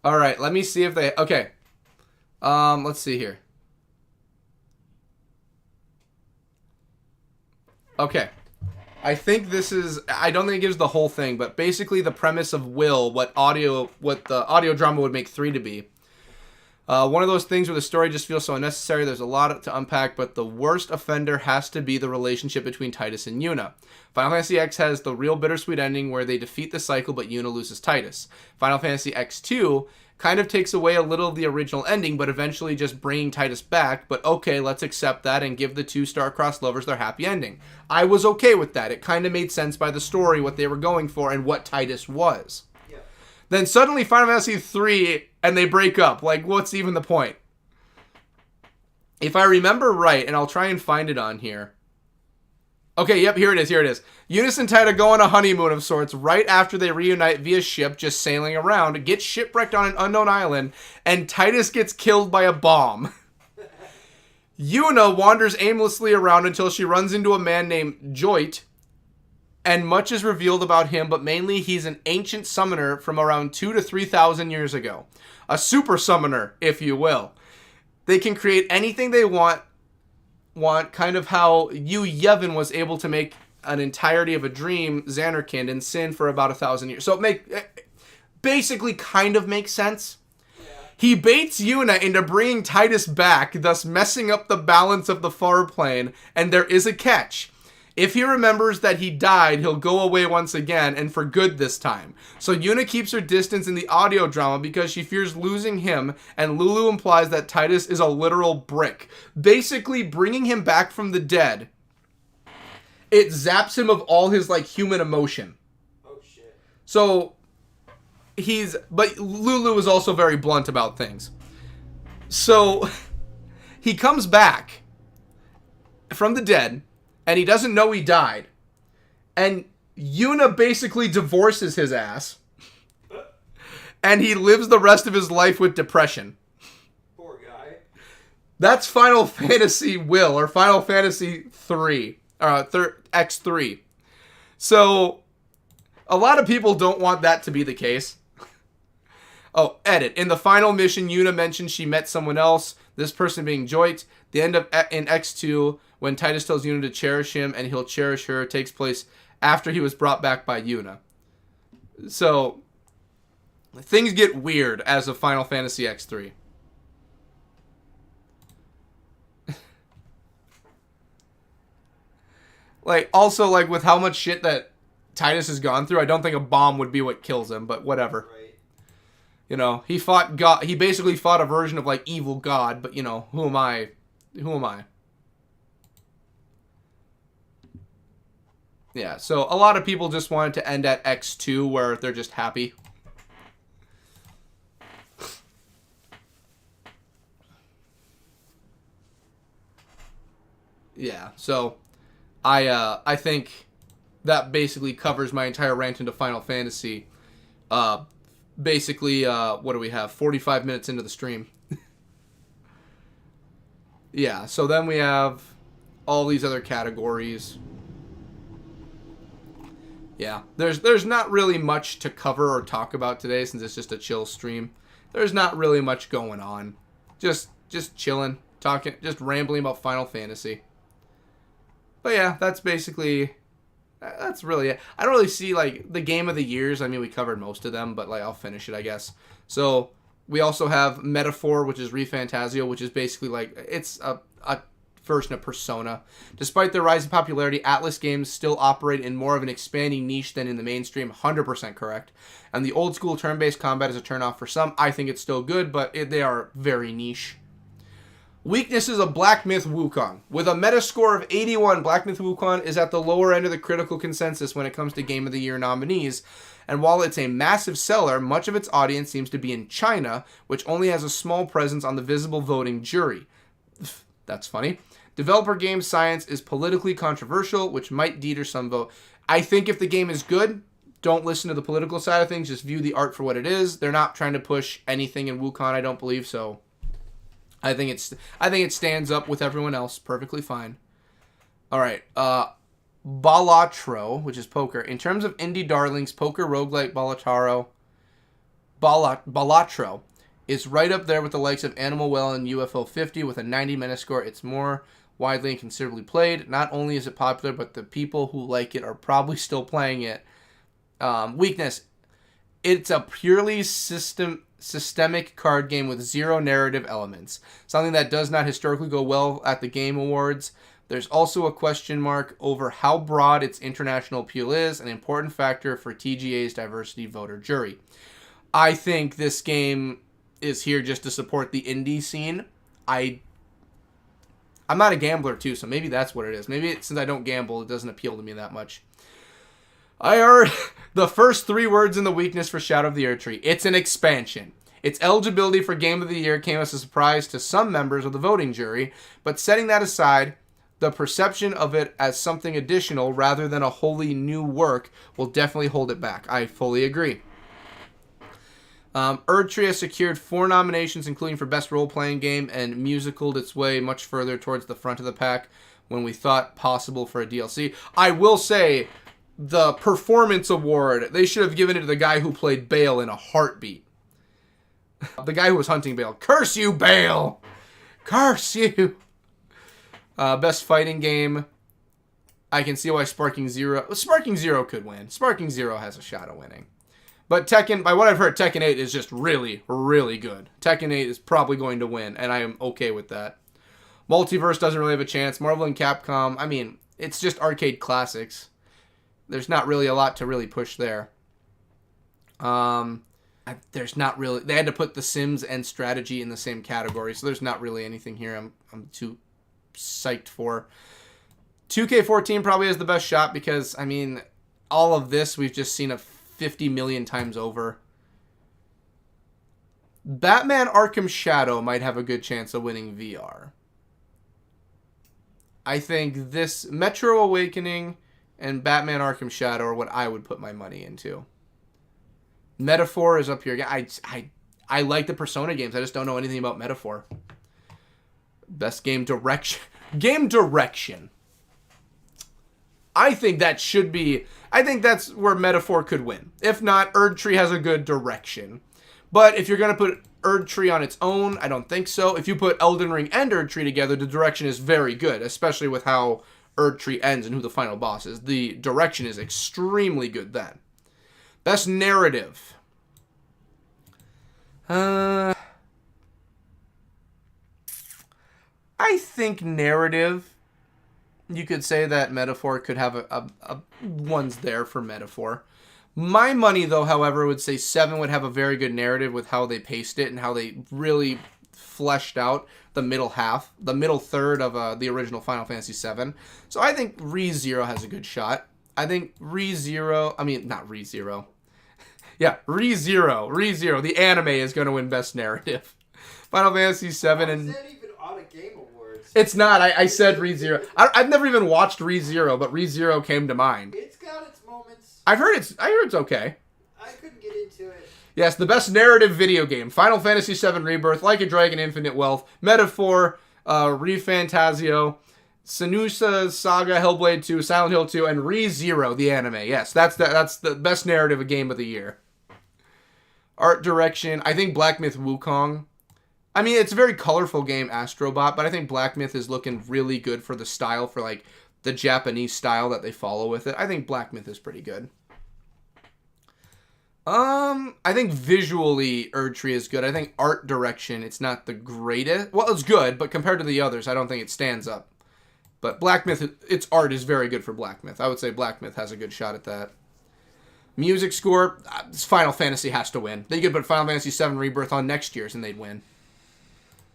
Alright, let me see if they... Okay. Let's see here. Okay. I think this is... I don't think it gives the whole thing, but basically the premise of Will, what the audio drama would make 3 to be. One of those things where the story just feels so unnecessary, there's a lot to unpack, but the worst offender has to be the relationship between Titus and Yuna. Final Fantasy X has the real bittersweet ending where they defeat the cycle, but Yuna loses Titus. Final Fantasy X2 kind of takes away a little of the original ending, but eventually just bringing Titus back, but okay, let's accept that and give the two star-crossed lovers their happy ending. I was okay with that. It kind of made sense by the story, what they were going for, and what Titus was. Yeah. Then suddenly Final Fantasy 3, and they break up. Like, what's even the point? If I remember right, and I'll try and find it on here, Okay, yep, here it is. Eunice and Taita go on a honeymoon of sorts right after they reunite via ship, just sailing around, get shipwrecked on an unknown island, and Titus gets killed by a bomb. Yuna wanders aimlessly around until she runs into a man named Joit, and much is revealed about him, but mainly he's an ancient summoner from around 2,000 to 3,000 years ago. A super summoner, if you will. They can create anything they want, kind of how Yu Yevon was able to make an entirety of a dream, Xanarkand, and Sin for about 1,000 years. So it basically kind of makes sense. He baits Yuna into bringing Titus back, thus messing up the balance of the far plane, and there is a catch. If he remembers that he died, he'll go away once again, and for good this time. So Yuna keeps her distance in the audio drama because she fears losing him, and Lulu implies that Titus is a literal brick. Basically, bringing him back from the dead, it zaps him of all his, like, human emotion. Oh, shit. So, but Lulu is also very blunt about things. So, he comes back from the dead, and he doesn't know he died. And Yuna basically divorces his ass. And he lives the rest of his life with depression. Poor guy. That's Final Fantasy Will, or Final Fantasy 3. X3. So, a lot of people don't want that to be the case. Oh, edit. In the final mission, Yuna mentioned she met someone else, this person being Joit. The end of in X2, when Titus tells Yuna to cherish him and he'll cherish her, takes place after he was brought back by Yuna. So, things get weird as of Final Fantasy X3. Also, with how much shit that Titus has gone through, I don't think a bomb would be what kills him, but whatever. Right. You know, he fought God. He basically fought a version of, evil God, but, who am I? Who am I? Yeah, so a lot of people just wanted to end at X2, where they're just happy. Yeah, so I think that basically covers my entire rant into Final Fantasy. Basically, what do we have? 45 minutes into the stream. Yeah, so then we have all these other categories. Yeah, there's not really much to cover or talk about today since it's just a chill stream. There's not really much going on. Just chilling, talking, just rambling about Final Fantasy. But yeah, that's basically, that's really it. I don't really see, the game of the years. I mean, we covered most of them, but, I'll finish it, I guess. So, we also have Metaphor, which is ReFantazio, which is basically, it's a version of Persona. Despite their rise in popularity, Atlas games still operate in more of an expanding niche than in the mainstream. 100% correct. And the old school turn-based combat is a turn-off for some. I think it's still good, but they are very niche. Weaknesses of Black Myth Wukong. With a Metascore of 81, Black Myth Wukong is at the lower end of the critical consensus when it comes to Game of the Year nominees. And while it's a massive seller, much of its audience seems to be in China, which only has a small presence on the visible voting jury. That's funny. Developer game science is politically controversial, which might deter some vote. I think if the game is good, don't listen to the political side of things. Just view the art for what it is. They're not trying to push anything in Wukong, I don't believe, so I think it stands up with everyone else perfectly fine. All right, Balatro, which is poker. In terms of indie darlings, poker roguelike Balatro is right up there with the likes of Animal Well and UFO 50 with a 90 Metascore. It's more widely and considerably played. Not only is it popular, but the people who like it are probably still playing it. Weakness. It's a purely systemic card game with zero narrative elements. Something that does not historically go well at the Game Awards. There's also a question mark over how broad its international appeal is, an important factor for TGA's diversity voter jury. I think this game is here just to support the indie scene. I'm not a gambler too, so maybe that's what it is. Maybe since I don't gamble, it doesn't appeal to me that much. I heard the first 3 words in the weakness for Shadow of the Erdtree. It's an expansion. Its eligibility for Game of the Year came as a surprise to some members of the voting jury, but setting that aside, the perception of it as something additional rather than a wholly new work will definitely hold it back. I fully agree. Erdtree has secured 4 nominations, including for Best Role-Playing Game, and musicaled its way much further towards the front of the pack when we thought possible for a DLC. I will say, the Performance Award, they should have given it to the guy who played Bale in a heartbeat. The guy who was hunting Bale. Curse you, Bale! Curse you! Best Fighting Game, I can see why Sparking Zero could win. Sparking Zero has a shot of winning. But Tekken, by what I've heard, Tekken 8 is just really, really good. Tekken 8 is probably going to win, and I am okay with that. Multiverse doesn't really have a chance. Marvel and Capcom, I mean, it's just arcade classics. There's not really a lot to really push there. There's not really... They had to put The Sims and strategy in the same category, so there's not really anything here I'm too psyched for. 2K14 probably has the best shot because, I mean, all of this we've just seen 50 million times over. Batman Arkham Shadow might have a good chance of winning VR. I think this Metro Awakening and Batman Arkham Shadow are what I would put my money into. Metaphor is up here. I like the Persona games. I just don't know anything about Metaphor. Best game direction. Game direction. I think that should be... I think that's where Metaphor could win. If not, Erdtree has a good direction. But if you're going to put Erdtree on its own, I don't think so. If you put Elden Ring and Erdtree together, the direction is very good, especially with how Erdtree ends and who the final boss is. The direction is extremely good then. Best narrative. I think narrative... You could say that Metaphor could have a one's there for Metaphor. My money, though, however, would say 7 would have a very good narrative with how they paced it and how they really fleshed out the middle half, the middle third of the original Final Fantasy VII. So I think ReZero has a good shot. I think ReZero, I mean, not ReZero. Yeah, ReZero. The anime is going to win Best Narrative. Final Fantasy VII and... It's not. I said ReZero. I've never even watched ReZero, but ReZero came to mind. It's got its moments. I heard it's okay. I couldn't get into it. Yes, the best narrative video game. Final Fantasy VII Rebirth, Like a Dragon Infinite Wealth, Metaphor, ReFantazio, Senusa Saga, Hellblade 2, Silent Hill 2, and ReZero, the anime. Yes, that's the best narrative game of the year. Art direction. I think Black Myth Wukong. I mean, it's a very colorful game, Astrobot, but I think Black Myth is looking really good for the style, for like the Japanese style that they follow with it. I think Black Myth is pretty good. I think visually Erdtree is good. I think art direction, it's not the greatest. Well, it's good, but compared to the others, I don't think it stands up. But Black Myth, its art is very good for Black Myth. I would say Black Myth has a good shot at that. Music score, Final Fantasy has to win. They could put Final Fantasy VII Rebirth on next year's and they'd win.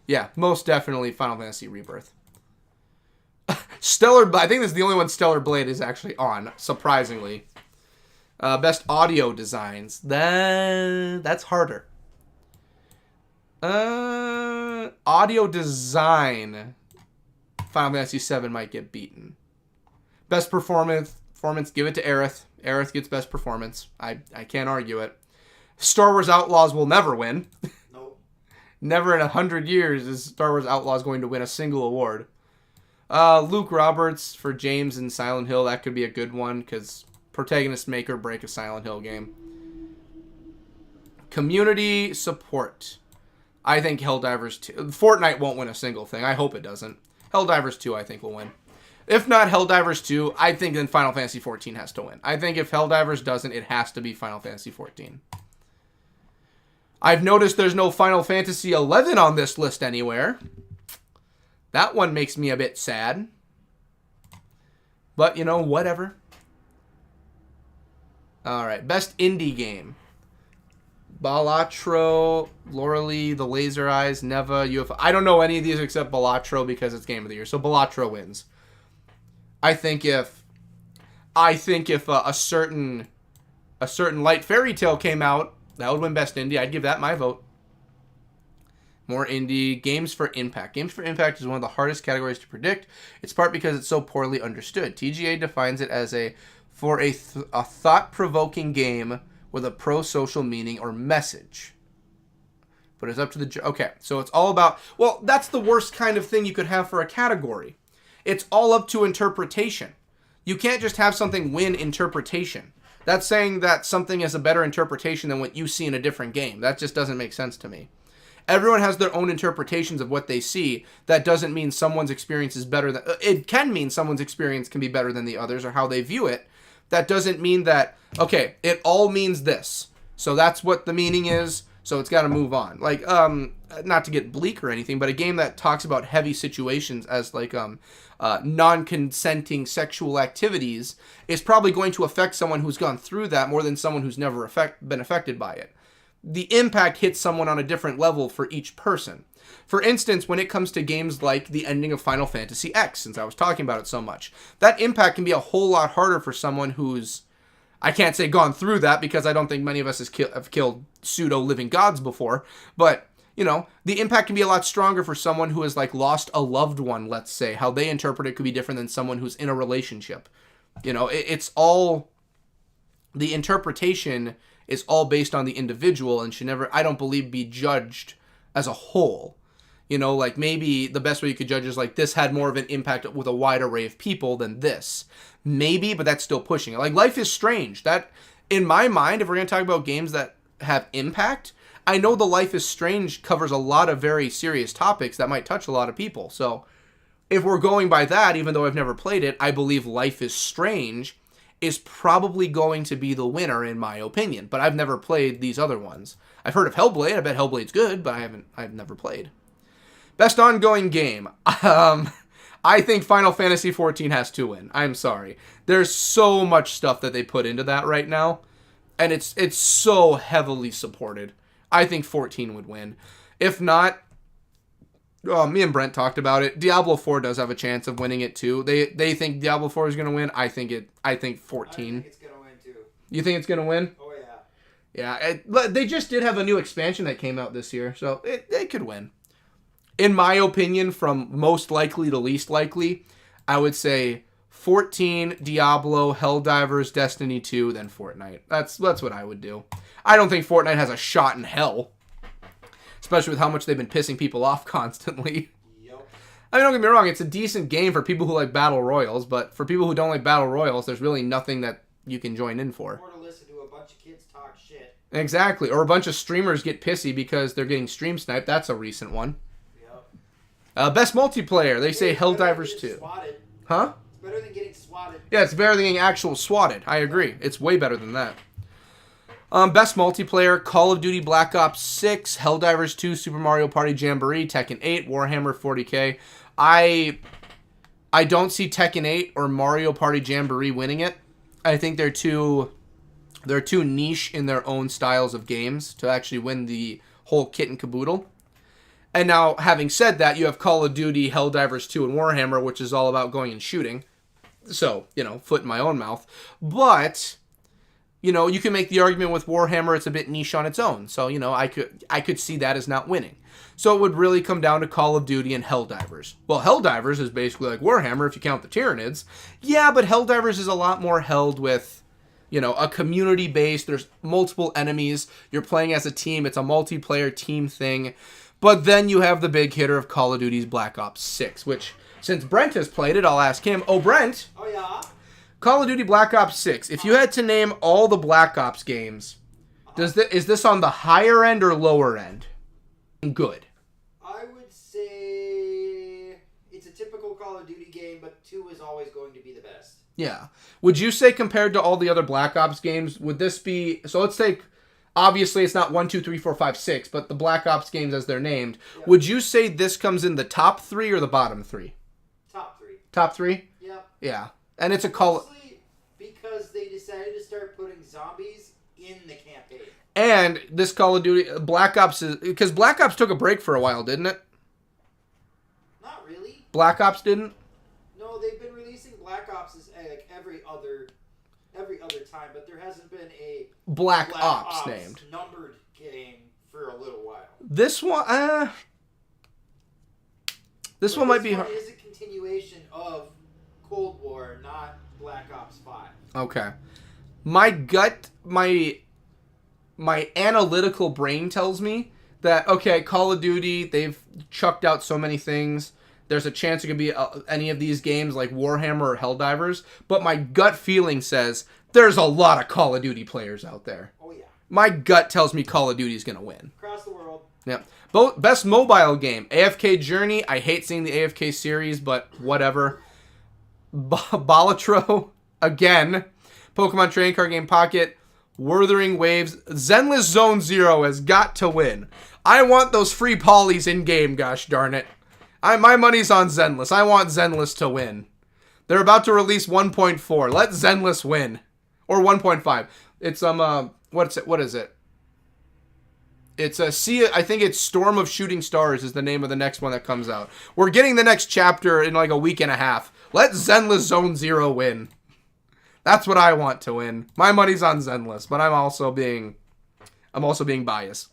Yeah, most definitely Final Fantasy Rebirth. Stellar, I think this is the only one Stellar Blade is actually on, surprisingly. Best audio designs. That's harder. Audio design. Final Fantasy VII might get beaten. Best performance, give it to Aerith. Aerith gets best performance. I can't argue it. Star Wars Outlaws will never win. Never in 100 years is Star Wars Outlaws going to win a single award. Luke Roberts for James and Silent Hill. That could be a good one because protagonist make or break a Silent Hill game. Community support. I think Helldivers 2. Fortnite won't win a single thing. I hope it doesn't. Helldivers 2 I think will win. If not Helldivers 2, I think then Final Fantasy 14 has to win. I think if Helldivers doesn't, it has to be Final Fantasy 14. I've noticed there's no Final Fantasy 11 on this list anywhere. That one makes me a bit sad. But, you know, whatever. Alright, best indie game. Balatro, Loralee, The Laser Eyes, Neva, UFO. I don't know any of these except Balatro because it's Game of the Year. So Balatro wins. I think if a certain light fairy tale came out, that would win Best Indie. I'd give that my vote. More indie. Games for impact. Games for impact is one of the hardest categories to predict. It's part because it's so poorly understood. TGA defines it as a thought-provoking game with a pro-social meaning or message. But it's up to the... Okay, so it's all about... Well, that's the worst kind of thing you could have for a category. It's all up to interpretation. You can't just have something win interpretation. That's saying that something is a better interpretation than what you see in a different game. That just doesn't make sense to me. Everyone has their own interpretations of what they see. That doesn't mean someone's experience is better than... It can mean someone's experience can be better than the others or how they view it. That doesn't mean that, okay, it all means this. So that's what the meaning is, so it's got to move on. Like, not to get bleak or anything, but a game that talks about heavy situations as, like, non-consenting sexual activities is probably going to affect someone who's gone through that more than someone who's never been affected by it. The impact hits someone on a different level for each person. For instance, when it comes to games like the ending of Final Fantasy X, since I was talking about it so much, that impact can be a whole lot harder for someone who's, I can't say gone through that because I don't think many of us have killed pseudo-living gods before, but, you know, the impact can be a lot stronger for someone who has, like, lost a loved one, let's say. How they interpret it could be different than someone who's in a relationship. You know, it's all, the interpretation is all based on the individual and should never, I don't believe, be judged as a whole. You know, like, maybe the best way you could judge is, like, this had more of an impact with a wide array of people than this. Maybe, but that's still pushing it. Like, Life is Strange. That, in my mind, if we're going to talk about games that have impact, I know the Life is Strange covers a lot of very serious topics that might touch a lot of people. So, if we're going by that, even though I've never played it, I believe Life is Strange is probably going to be the winner, in my opinion. But I've never played these other ones. I've heard of Hellblade. I bet Hellblade's good, but I've never played. Best ongoing game. I think Final Fantasy XIV has to win. I'm sorry. There's so much stuff that they put into that right now, and it's so heavily supported. I think 14 would win. If not, me and Brent talked about it. Diablo 4 does have a chance of winning it too. They think Diablo 4 is going to win. I think 14. I think it's going to win too. You think it's going to win? Oh yeah. Yeah, they just did have a new expansion that came out this year, so it could win. In my opinion, from most likely to least likely, I would say 14, Diablo, Helldivers, Destiny 2, then Fortnite. That's what I would do. I don't think Fortnite has a shot in hell, especially with how much they've been pissing people off constantly. Yep. I mean, don't get me wrong, it's a decent game for people who like Battle Royals, but for people who don't like Battle Royals, there's really nothing that you can join in for. Or to listen to a bunch of kids talk shit. Exactly, or a bunch of streamers get pissy because they're getting stream sniped. That's a recent one. Best multiplayer, they say Helldivers 2. Swatted. Huh? It's better than getting swatted. Yeah, it's better than getting actual swatted. I agree. It's way better than that. Best multiplayer, Call of Duty Black Ops 6, Helldivers 2, Super Mario Party Jamboree, Tekken 8, Warhammer 40k. I don't see Tekken 8 or Mario Party Jamboree winning it. I think they're too niche in their own styles of games to actually win the whole kit and caboodle. And now, having said that, you have Call of Duty, Helldivers 2, and Warhammer, which is all about going and shooting. So, you know, foot in my own mouth. But, you know, you can make the argument with Warhammer, it's a bit niche on its own. So, you know, I could see that as not winning. So it would really come down to Call of Duty and Helldivers. Well, Helldivers is basically like Warhammer if you count the Tyranids. Yeah, but Helldivers is a lot more held with, you know, a community base. There's multiple enemies. You're playing as a team. It's a multiplayer team thing. But then you have the big hitter of Call of Duty's Black Ops 6, which, since Brent has played it, I'll ask him. Oh, Brent. Oh, yeah? Call of Duty Black Ops 6. If you had to name all the Black Ops games, is this on the higher end or lower end? Good. I would say it's a typical Call of Duty game, but 2 is always going to be the best. Yeah. Would you say compared to all the other Black Ops games, would this be... So let's take... Obviously, it's not 1, 2, 3, 4, 5, 6, but the Black Ops games as they're named. Yep. Would you say this comes in the top 3 or the bottom 3? Top 3. Top 3? Yep. Yeah. And it's a call... Mostly because they decided to start putting zombies in the campaign. And this Call of Duty... Black Ops is... Because Black Ops took a break for a while, didn't it? Not really. Black Ops didn't? No, they've been releasing Black Ops like every other time, but there hasn't been a Black Ops named numbered game for a little while. This one, This one might be hard. Is a continuation of Cold War, not Black Ops 5. Okay. My gut, my analytical brain tells me that, okay, Call of Duty, they've chucked out so many things. There's a chance it could be any of these games like Warhammer or Helldivers. But my gut feeling says there's a lot of Call of Duty players out there. Oh, yeah. My gut tells me Call of Duty's going to win. Across the world. Yeah. Best mobile game, AFK Journey. I hate seeing the AFK series, but whatever. Balatro, again. Pokemon Trading Card Game Pocket. Wuthering Waves. Zenless Zone Zero has got to win. I want those free polys in game, gosh darn it. My money's on Zenless. I want Zenless to win. They're about to release 1.4. Let Zenless win. Or 1.5. It's what is it? It's I think it's Storm of Shooting Stars is the name of the next one that comes out. We're getting the next chapter in like a week and a half. Let Zenless Zone Zero win. That's what I want to win. My money's on Zenless, but I'm also being biased.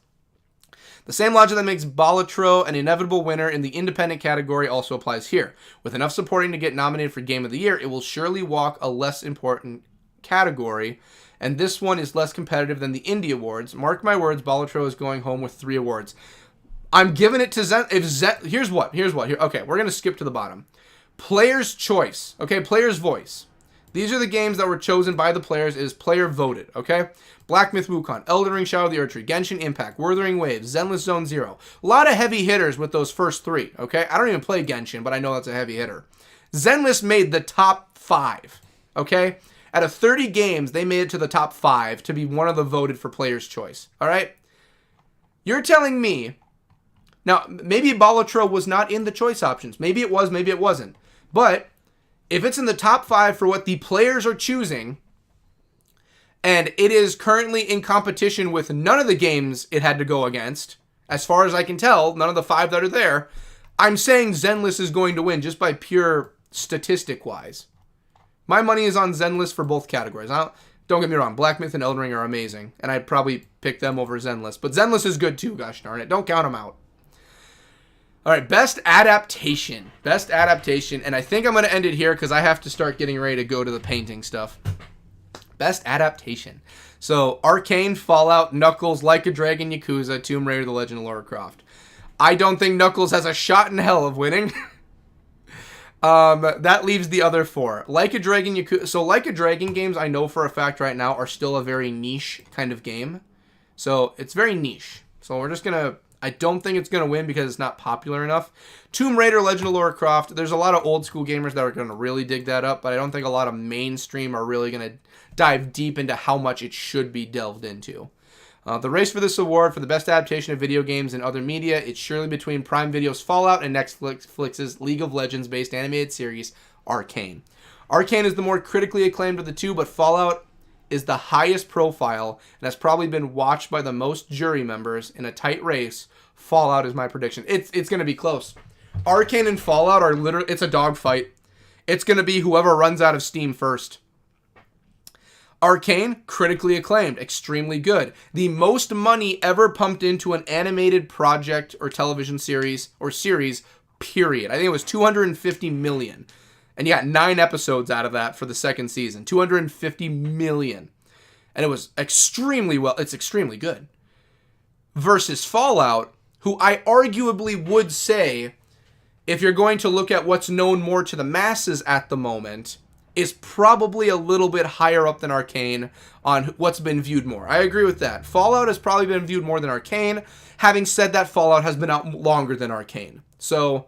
The same logic that makes Balatro an inevitable winner in the independent category also applies here. With enough supporting to get nominated for Game of the Year, it will surely walk a less important category, and this one is less competitive than the Indie Awards. Mark my words, Balatro is going home with 3 awards. I'm giving it to Zen. Here's what. Okay, we're gonna skip to the bottom. Player's choice. Okay, player's voice. These are the games that were chosen by the players. It is player voted. Okay. Black Myth Wukong, Elden Ring Shadow of the Erdtree, Genshin Impact, Wuthering Waves, Zenless Zone Zero. A lot of heavy hitters with those first 3. Okay. I don't even play Genshin, but I know that's a heavy hitter. Zenless made the top 5. Okay. Out of 30 games, they made it to the top 5 to be one of the voted for player's choice. All right. You're telling me. Now, maybe Balatro was not in the choice options. Maybe it was, maybe it wasn't. But if it's in the top 5 for what the players are choosing, and it is currently in competition with none of the games it had to go against, as far as I can tell, none of the 5 that are there, I'm saying Zenless is going to win just by pure statistic-wise. My money is on Zenless for both categories. Don't get me wrong, Black Myth and Elden Ring are amazing, and I'd probably pick them over Zenless. But Zenless is good too, gosh darn it. Don't count them out. All right, best adaptation. Best adaptation, and I think I'm going to end it here because I have to start getting ready to go to the painting stuff. Best adaptation. So, Arcane, Fallout, Knuckles, Like a Dragon, Yakuza, Tomb Raider, The Legend of Lara Croft. I don't think Knuckles has a shot in hell of winning. That leaves the other 4. Like a Dragon, Yakuza. So, Like a Dragon games, I know for a fact right now, are still a very niche kind of game. So, it's very niche. So, we're just going to... I don't think it's going to win because it's not popular enough. Tomb Raider, Legend of Lara Croft, there's a lot of old school gamers that are going to really dig that up, but I don't think a lot of mainstream are really going to dive deep into how much it should be delved into. The race for this award for the best adaptation of video games and other media, it's surely between Prime Video's Fallout and Netflix's League of Legends based animated series, Arcane. Arcane is the more critically acclaimed of the two, but Fallout is the highest profile and has probably been watched by the most jury members in a tight race. Fallout is my prediction. It's going to be close. Arcane and Fallout are literally, it's a dogfight. It's going to be whoever runs out of steam first. Arcane, critically acclaimed, extremely good. The most money ever pumped into an animated project or television series, period. I think it was $250 million. And you got 9 episodes out of that for the second season. $250 million. And it was extremely well. It's extremely good. Versus Fallout, who I arguably would say, if you're going to look at what's known more to the masses at the moment, is probably a little bit higher up than Arcane on what's been viewed more. I agree with that. Fallout has probably been viewed more than Arcane. Having said that, Fallout has been out longer than Arcane. So...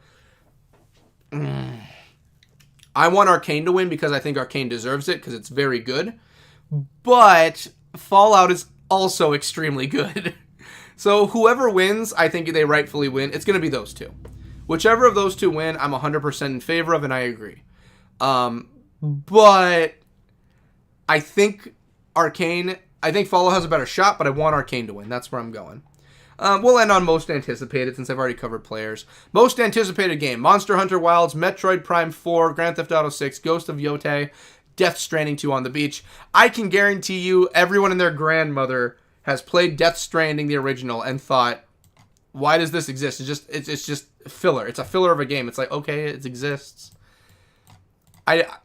I want Arcane to win because I think Arcane deserves it because it's very good. But Fallout is also extremely good. So whoever wins, I think they rightfully win. It's going to be those two. Whichever of those two win, I'm 100% in favor of, and I agree. But I think Fallout has a better shot, but I want Arcane to win. That's where I'm going. We'll end on most anticipated since I've already covered players. Most anticipated game: Monster Hunter Wilds, Metroid Prime 4, Grand Theft Auto 6, Ghost of Yotei, Death Stranding 2 on the beach. I can guarantee you everyone and their grandmother has played Death Stranding, the original, and thought, Why does this exist? It's just filler. It's a filler of a game. It's like, okay, it exists.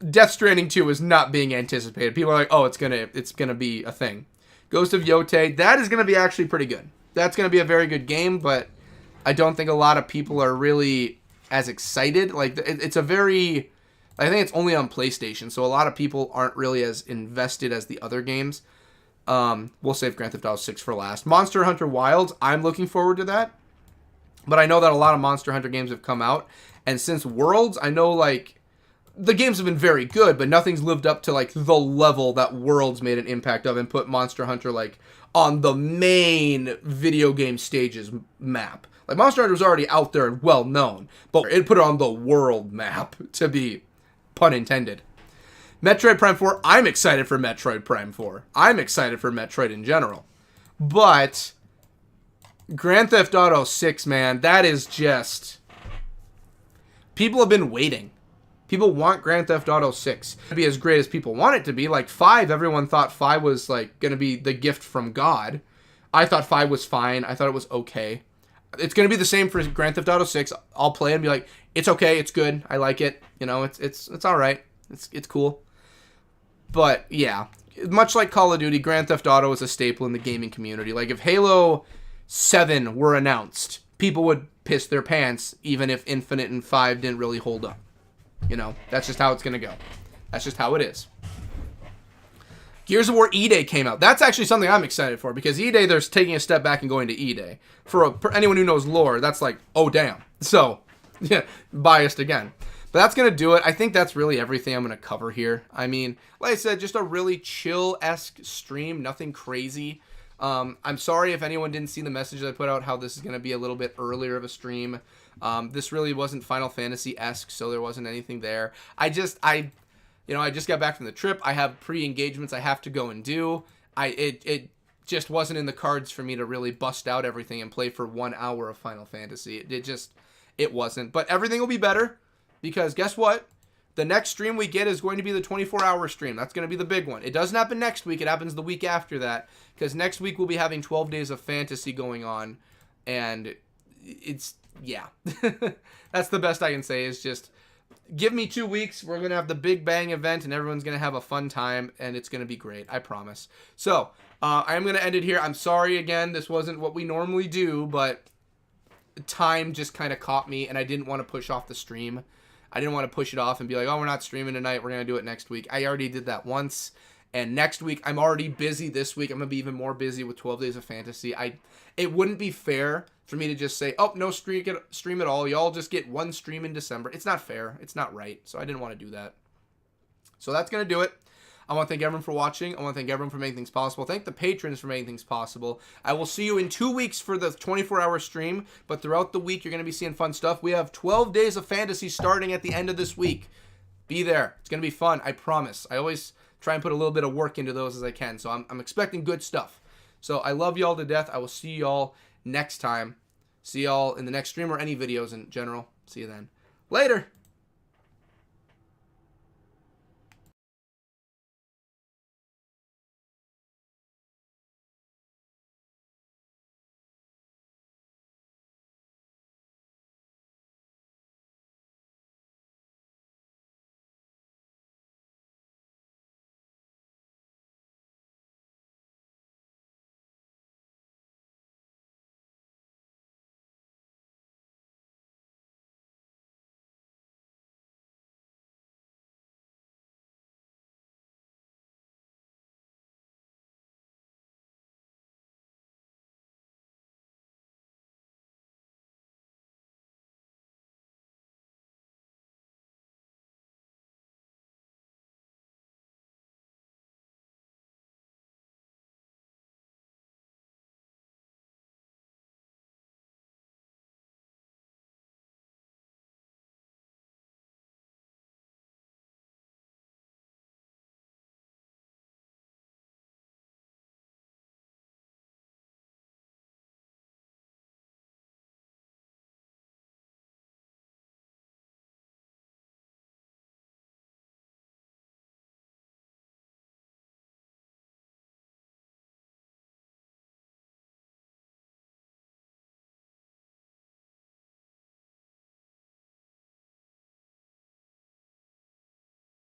Death Stranding 2 is not being anticipated. People are like, oh, it's gonna be a thing. Ghost of Yotei, that is gonna be actually pretty good. That's gonna be a very good game, but I don't think a lot of people are really as excited. Like, it's a very, I think it's only on PlayStation, so a lot of people aren't really as invested as the other games. We'll save Grand Theft Auto 6 for last. Monster Hunter Wilds, I'm looking forward to that. But I know that a lot of Monster Hunter games have come out. And since Worlds, I know, like, the games have been very good, but nothing's lived up to, like, the level that Worlds made an impact of and put Monster Hunter, like, on the main video game stages map. Like, Monster Hunter was already out there and well known, but it put it on the world map, to be pun intended. Metroid Prime 4, I'm excited for Metroid Prime 4. I'm excited for Metroid in general. But Grand Theft Auto 6, man, that is just... People have been waiting. People want Grand Theft Auto 6 to be as great as people want it to be. Like, 5, everyone thought 5 was, like, going to be the gift from God. I thought 5 was fine. I thought it was okay. It's going to be the same for Grand Theft Auto 6. I'll play it and be like, it's okay, it's good, I like it. You know, it's all right. It's cool. But, yeah, much like Call of Duty, Grand Theft Auto is a staple in the gaming community. Like, if Halo 7 were announced, people would piss their pants, even if Infinite and 5 didn't really hold up. You know, that's just how it's going to go. That's just how it is. Gears of War E-Day came out. That's actually something I'm excited for, because E-Day, they're taking a step back and going to E-Day. For anyone who knows lore, that's like, oh, damn. So, yeah, biased again. But that's going to do it. I think that's really everything I'm going to cover here. I mean, like I said, just a really chill-esque stream. Nothing crazy. I'm sorry if anyone didn't see the message that I put out, how this is going to be a little bit earlier of a stream. This really wasn't Final Fantasy-esque, so there wasn't anything there. I just got back from the trip. I have pre-engagements I have to go and do. It just wasn't in the cards for me to really bust out everything and play for 1 hour of Final Fantasy. It wasn't. But everything will be better, because guess what? The next stream we get is going to be the 24-hour stream. That's going to be the big one. It doesn't happen next week. It happens the week after that, because next week we'll be having 12 Days of Fantasy going on, and it's, yeah. That's the best I can say, is just give me 2 weeks. We're going to have the Big Bang event, and everyone's going to have a fun time, and it's going to be great. I promise. So, I am going to end it here. I'm sorry again. This wasn't what we normally do, but time just kind of caught me, and I didn't want to push off the stream. I didn't want to push it off and be like, oh, we're not streaming tonight. We're going to do it next week. I already did that once. And next week, I'm already busy this week. I'm going to be even more busy with 12 Days of Fantasy. It wouldn't be fair for me to just say, oh, no stream at all. Y'all just get one stream in December. It's not fair. It's not right. So I didn't want to do that. So that's going to do it. I want to thank everyone for watching. I want to thank everyone for making things possible. Thank the patrons for making things possible. I will see you in 2 weeks for the 24-hour stream, but throughout the week, you're going to be seeing fun stuff. We have 12 Days of Fantasy starting at the end of this week. Be there. It's going to be fun. I promise. I always try and put a little bit of work into those as I can, so I'm expecting good stuff. So I love y'all to death. I will see y'all next time. See y'all in the next stream or any videos in general. See you then. Later.